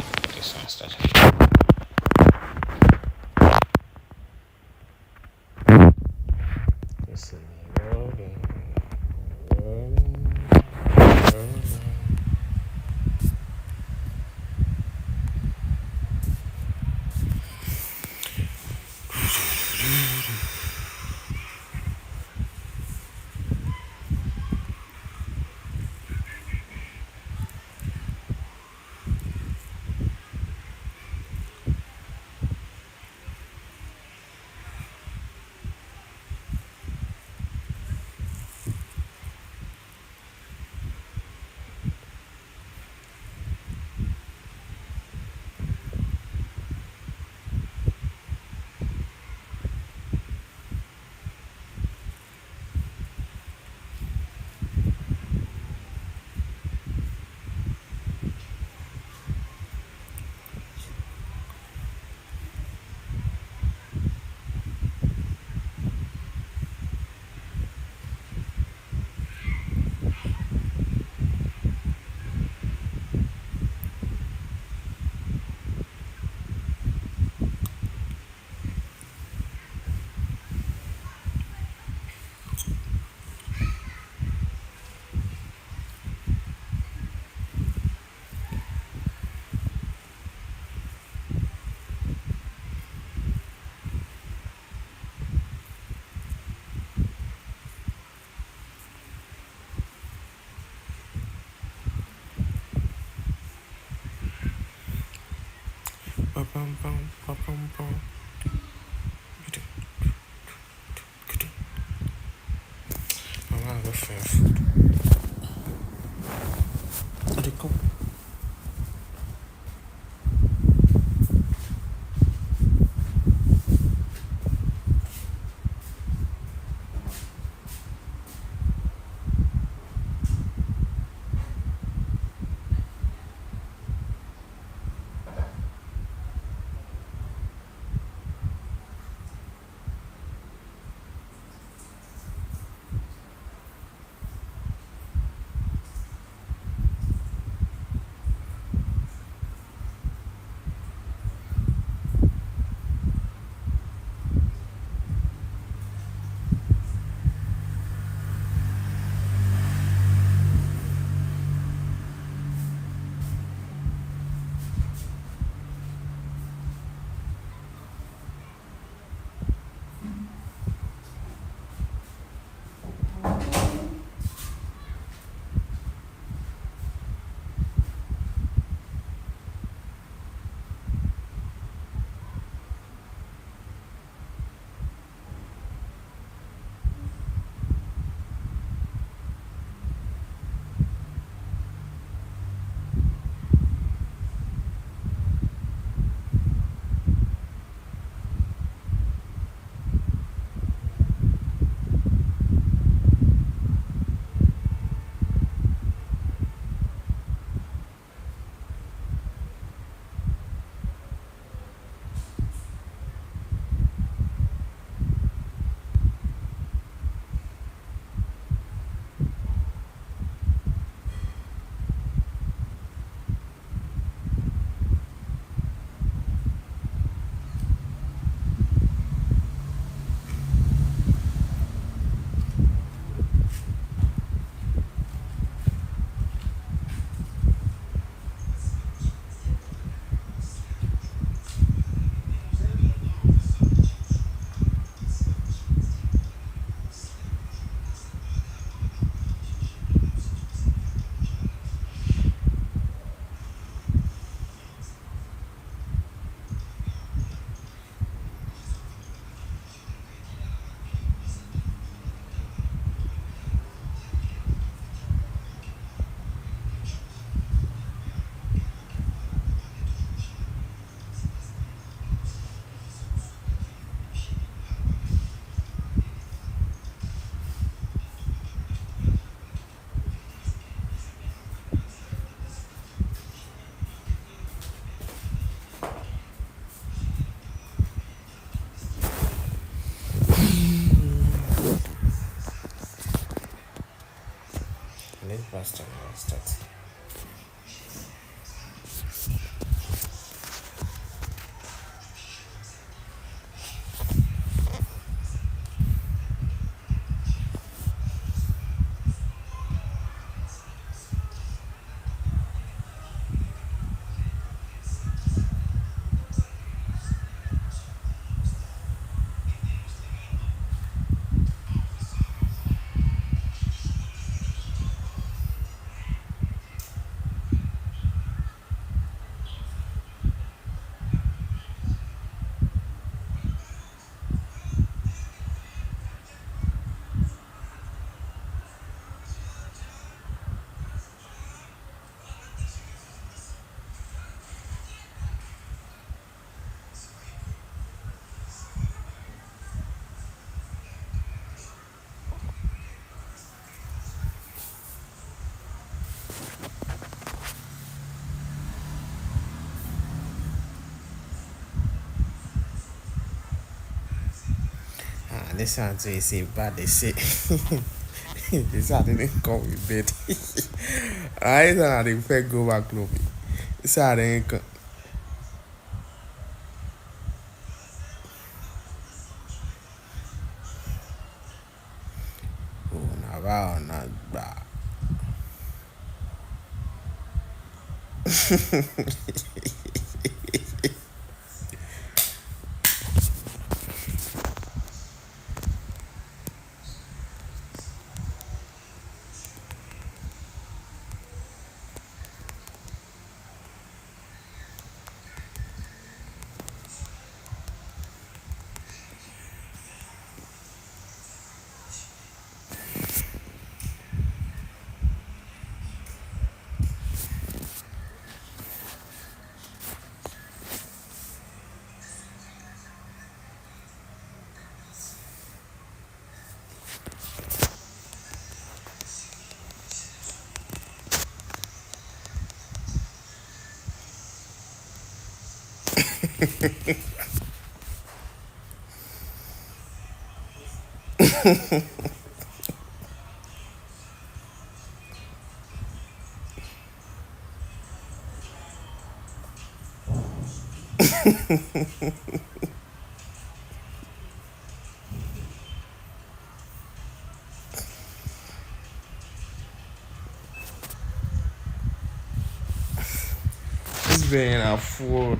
plus 10 stats. This sounds they say bad. They say this I didn't come with bed. I don't think fair go back lobby. This I didn't come. Oh, now wow, not bad. This being afford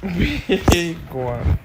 big one.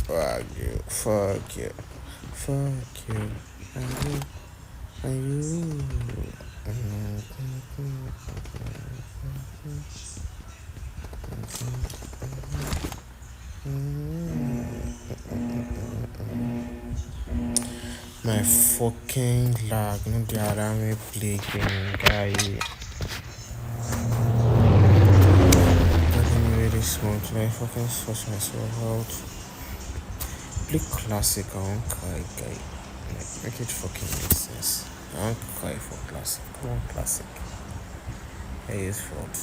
Wagyu, fuck you, and you. My fucking lag, no the other me play game, guy. Really smooth, like fucking force myself out. Play classic, I won't cry, guy. Like, make it fucking make sense. I won't cry for classic. Come on, classic. I use fault.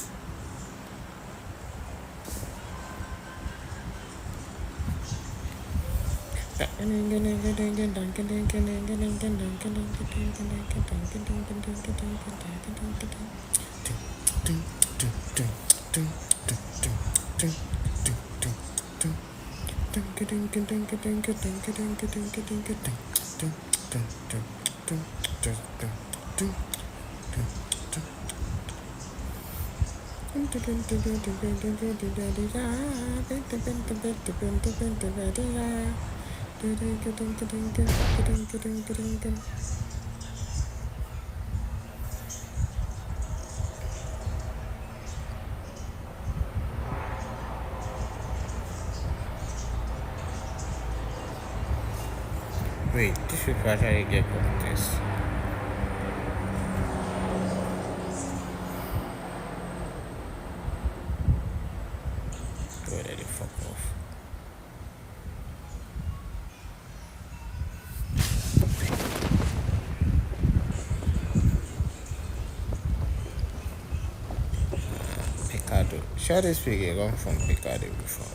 Wait, this should actually get contest. Where did it fuck off? Picado. Share this figure gone from Picado before.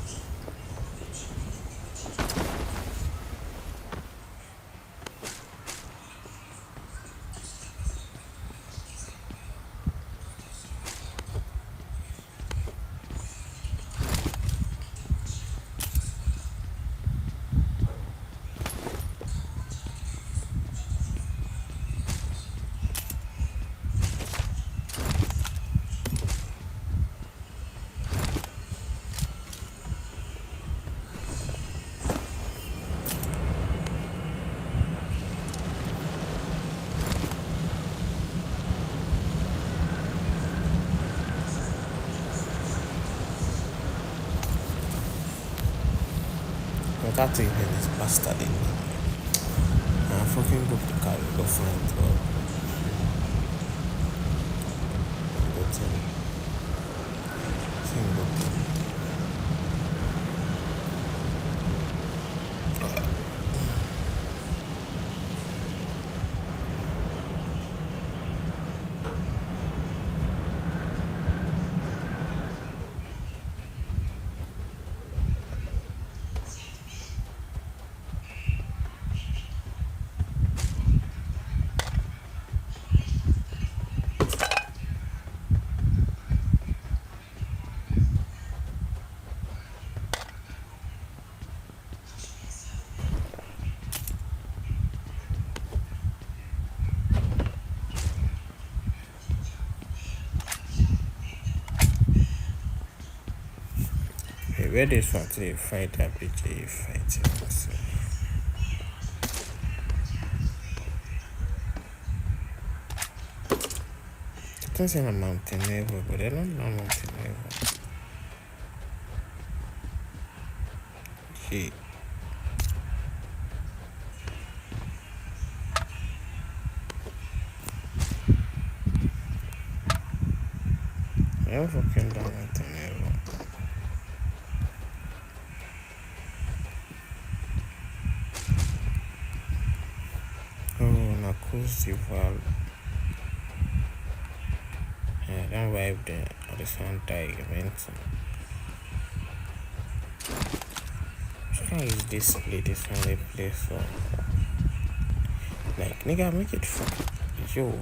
But that thing is bastard in me. I fucking book the car, go find God. Go tell him. Where this one to fight RPG fighting myself. I don't see a mountain level, but I don't know mountain level. Shit. I'm fucking down mountain level. Nakuzi Val. Yeah, don't vibe the horizontal event. I can't use this play, this only play so. Like, nigga, make it fuck. Yo.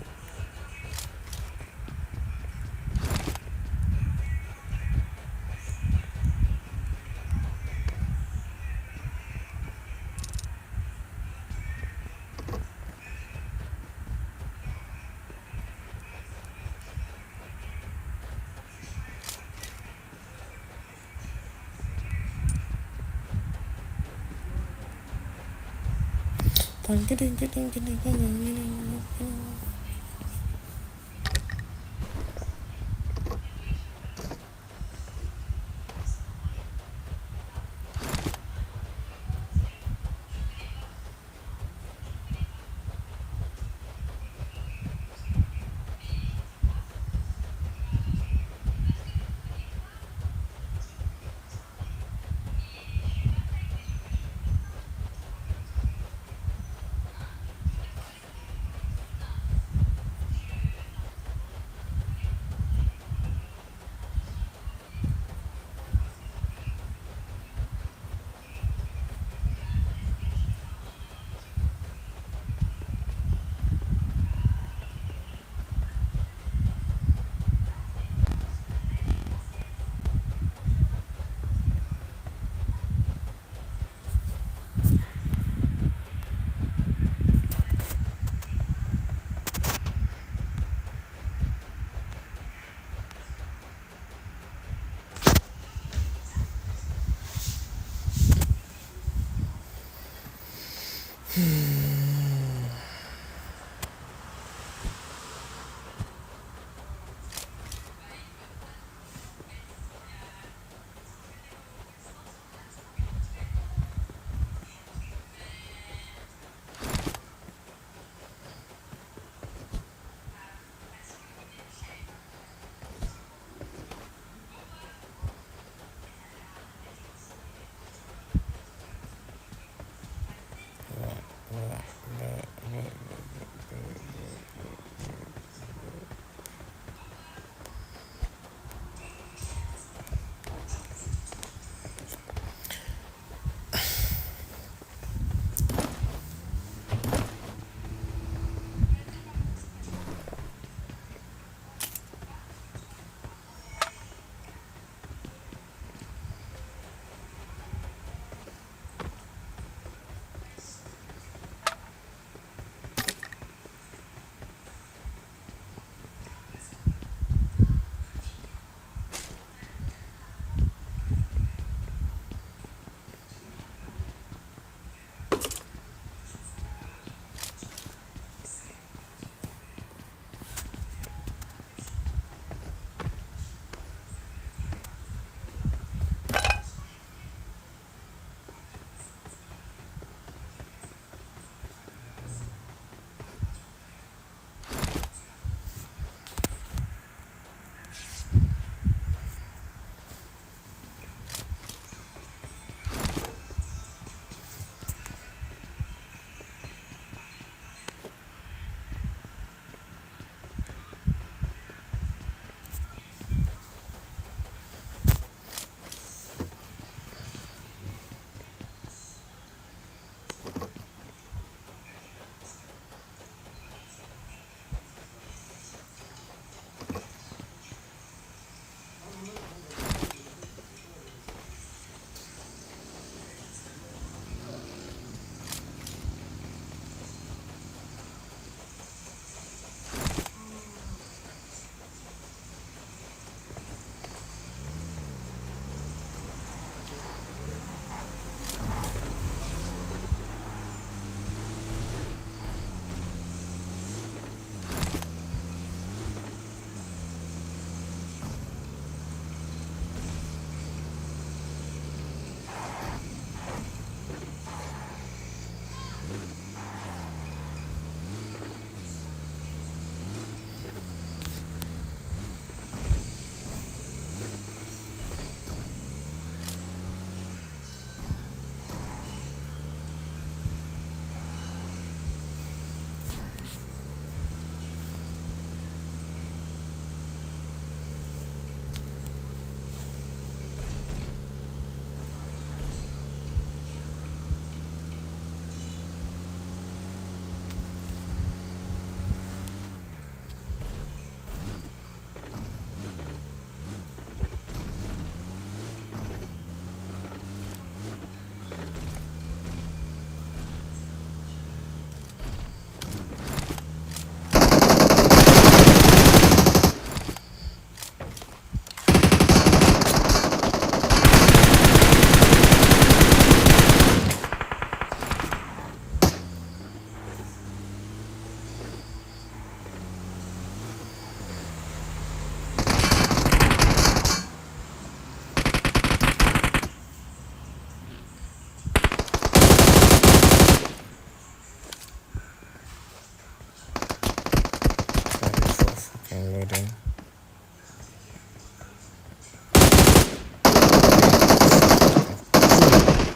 Loading.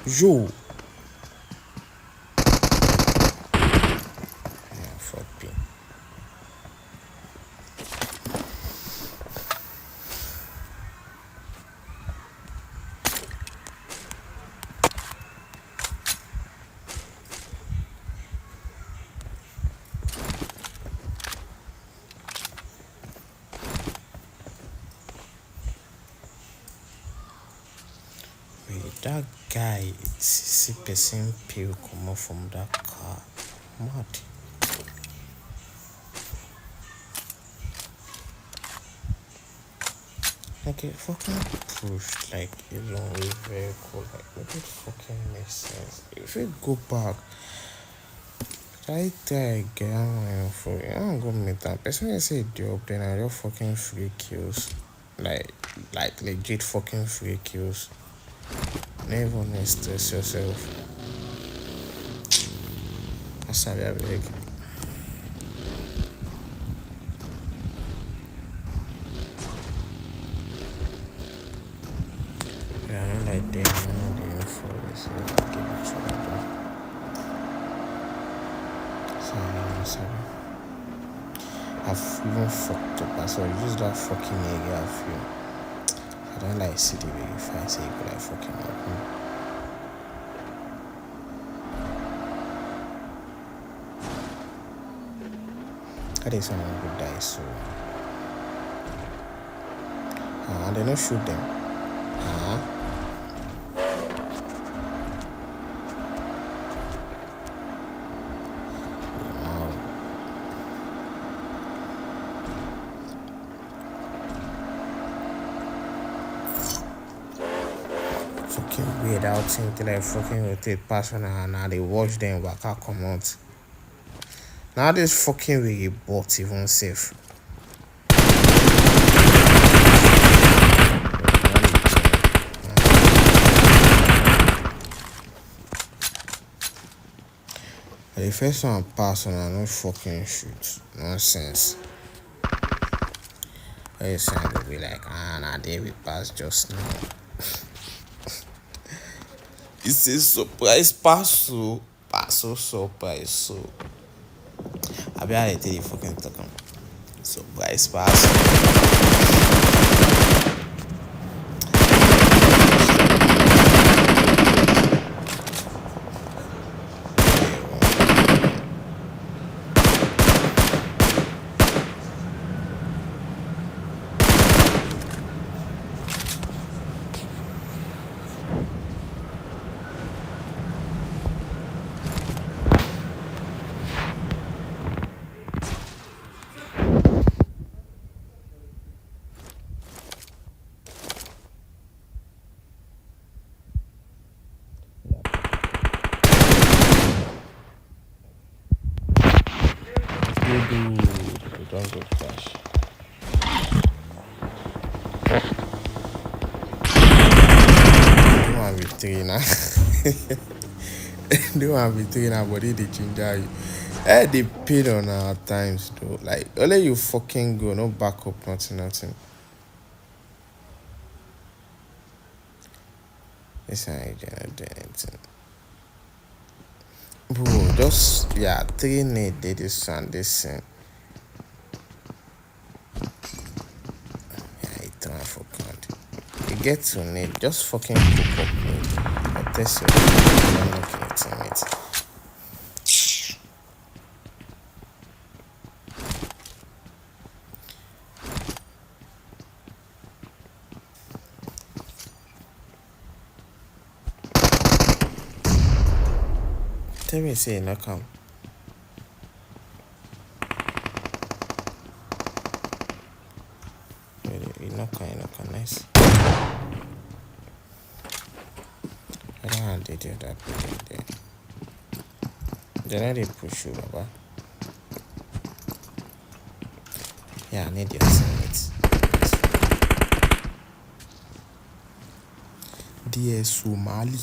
Yo. Yeah, fuck B. That guy, see person peel come off from that car. Mad. Like it fucking pushed like a long way vehicle. Like what it fucking makes sense. If we go back, I try again for I'm gonna meet that person. I say job, then I just fucking free kills, like legit fucking free kills. Never even stress yourself. That's how I beg. Yeah, I don't like them. I don't know the info. So I give it to them. Sorry. I've even fucked up. So I use that fucking area. I don't like city where if I say you could like fucking up. I think someone could die, so they don't shoot them. Fucking weird out till I fucking rotate past one and now they watch them back out come out. Now this fucking really bot even safe. The first one pass on and no fucking shoot. Nonsense. I sound to be like, nah, they will pass just now. It's a surprise pass, so surprise, so. I be able to tell you fucking talk on. Surprise pass. Don't go flash. Don't want to be three now. Don't want to be three now, but they ginger you. They paid on our times though. Like only you fucking go, no backup, nothing. This ain't gonna do anything. Bro, just 3 need this and this. You get to need just fucking cook up need. I test you. I'm not getting it. Tell me say no come. You knock nice. I don't know how they do that there. Then I push you, Baba. Yeah, I need your teammates. Dear Somali.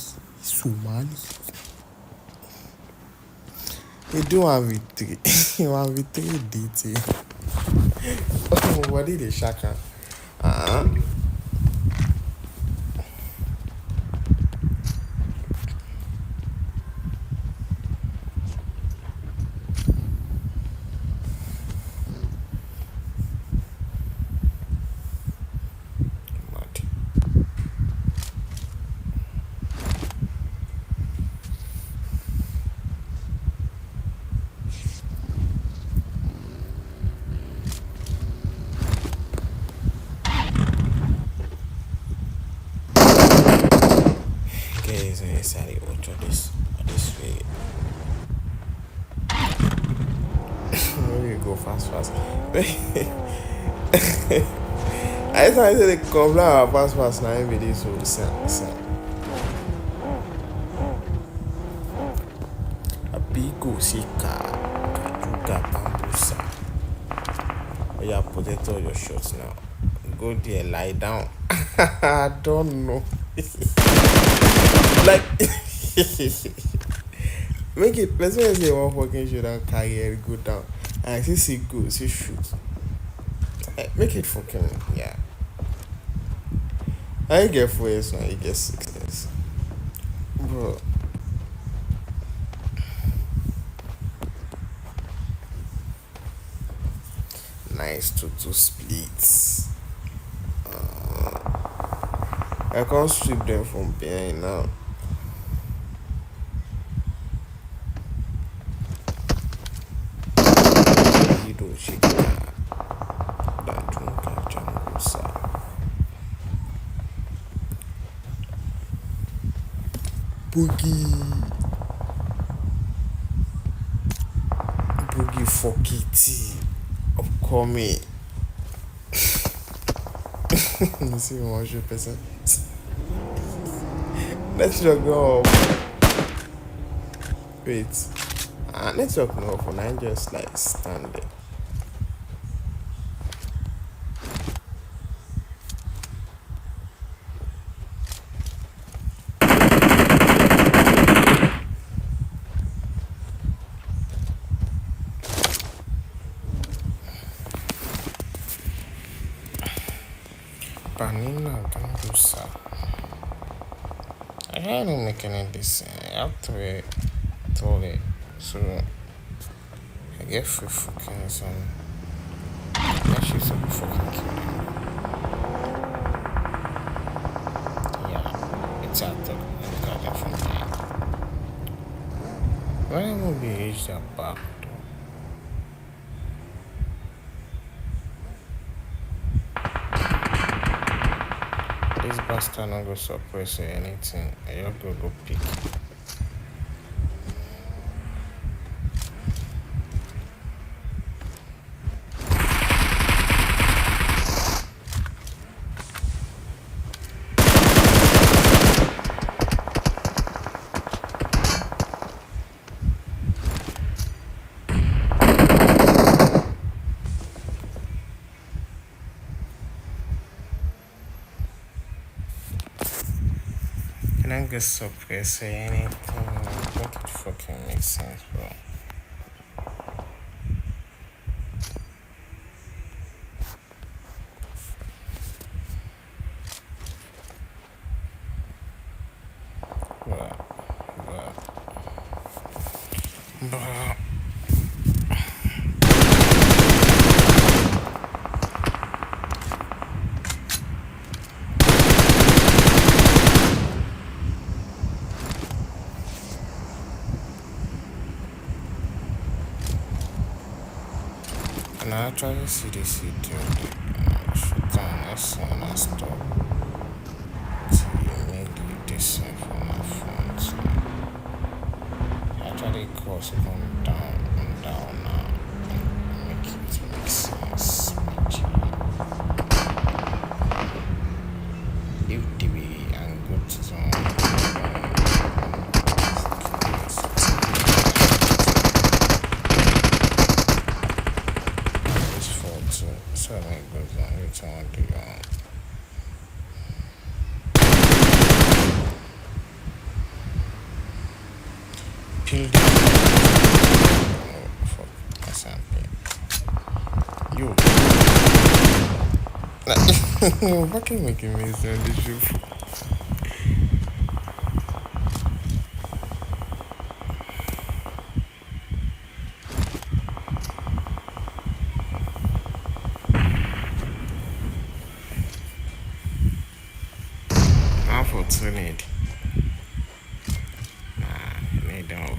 You do 1v3. 1v3 DT. Oh, what did they shaka? Necessary ultra this way. Maybe go fast. I thought they come down fast now every day, so a big go see car. that bambusa. Oh yeah, potato your shots now. Go there, lie down. I don't know. Like make it, let's say one fucking shoot and carry it, go down. And see go, see shoot. Make it fucking, yeah. I get 4 years now, you get 6 years. Bro. Nice 2-2 splits. I can't strip them from behind now. You don't shake that. That don't catch jungle, sir. Boogie for Kitty upcoming. You see 100%. Network go off. Wait. Network no off, and I just like stand there. Panina Gambusa. I didn't make any this. I have to be told it. So I get free fucking some. Actually, some fucking killing. Yeah, it's out there. I got it from there. When will be reached that back? This bastard not go suppress or anything. I just go pick. Can I get suppress or anything? Make it fucking make sense, bro. But and I actually see this video. Shoot down as soon as stop. To make it decent for my phone. So actually course come down and down now. And make it make sense. If the way and go to some so I go down, return to your peel fuck, that's not you fucking making me sound this shit. Need. Nah, need them over.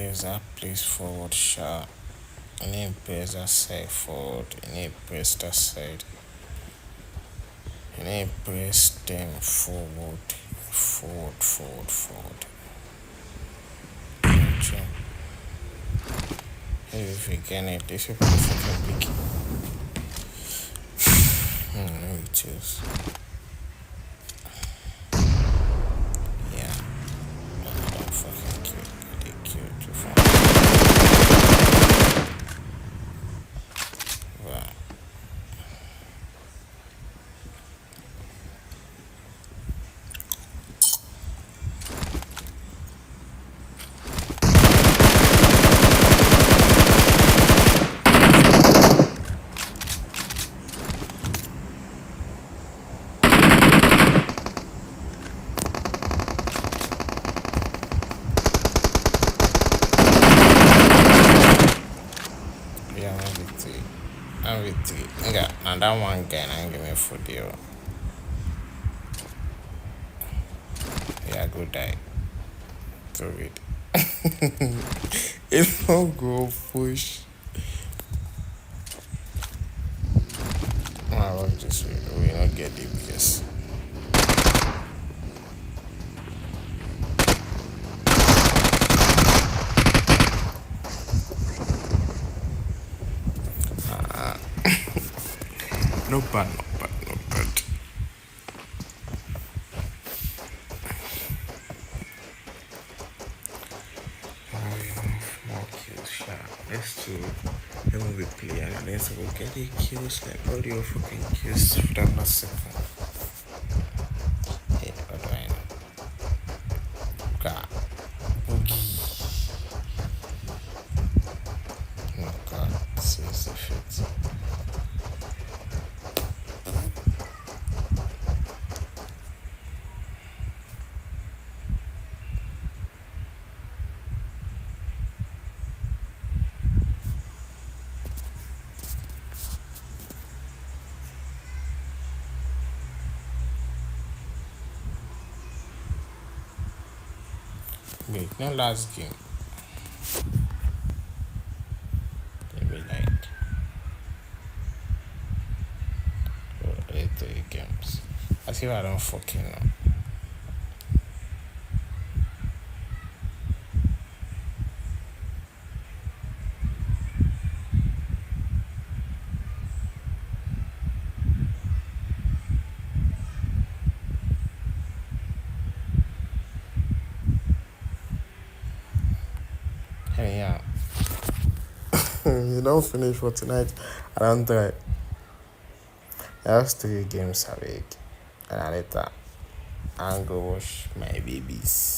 players that plays forward sharp. Any players that side forward. Any players that side. Any players them forward. Forward. Sure. If you get it, this is fucking big. Let me choose. Yeah. I don't fucking cute. They cute too far. Wow. Yeah, I'm with you. Yeah, and that one guy and give me food deal. Yeah, good day. So it. It won't go push. I will just we not get it because no bad. More kills, sharp. Let's do MVP and then so we'll get the kills, like all your fucking kills for that last second. Hey, what do I know? God. Boogie. Oh god, this is the shit. Wait, no last game. Maybe like 3 games. I see I don't fucking know. Hey, yeah. You don't finish for tonight. I don't try. I have 3 games a week. And later, I'll go wash my babies.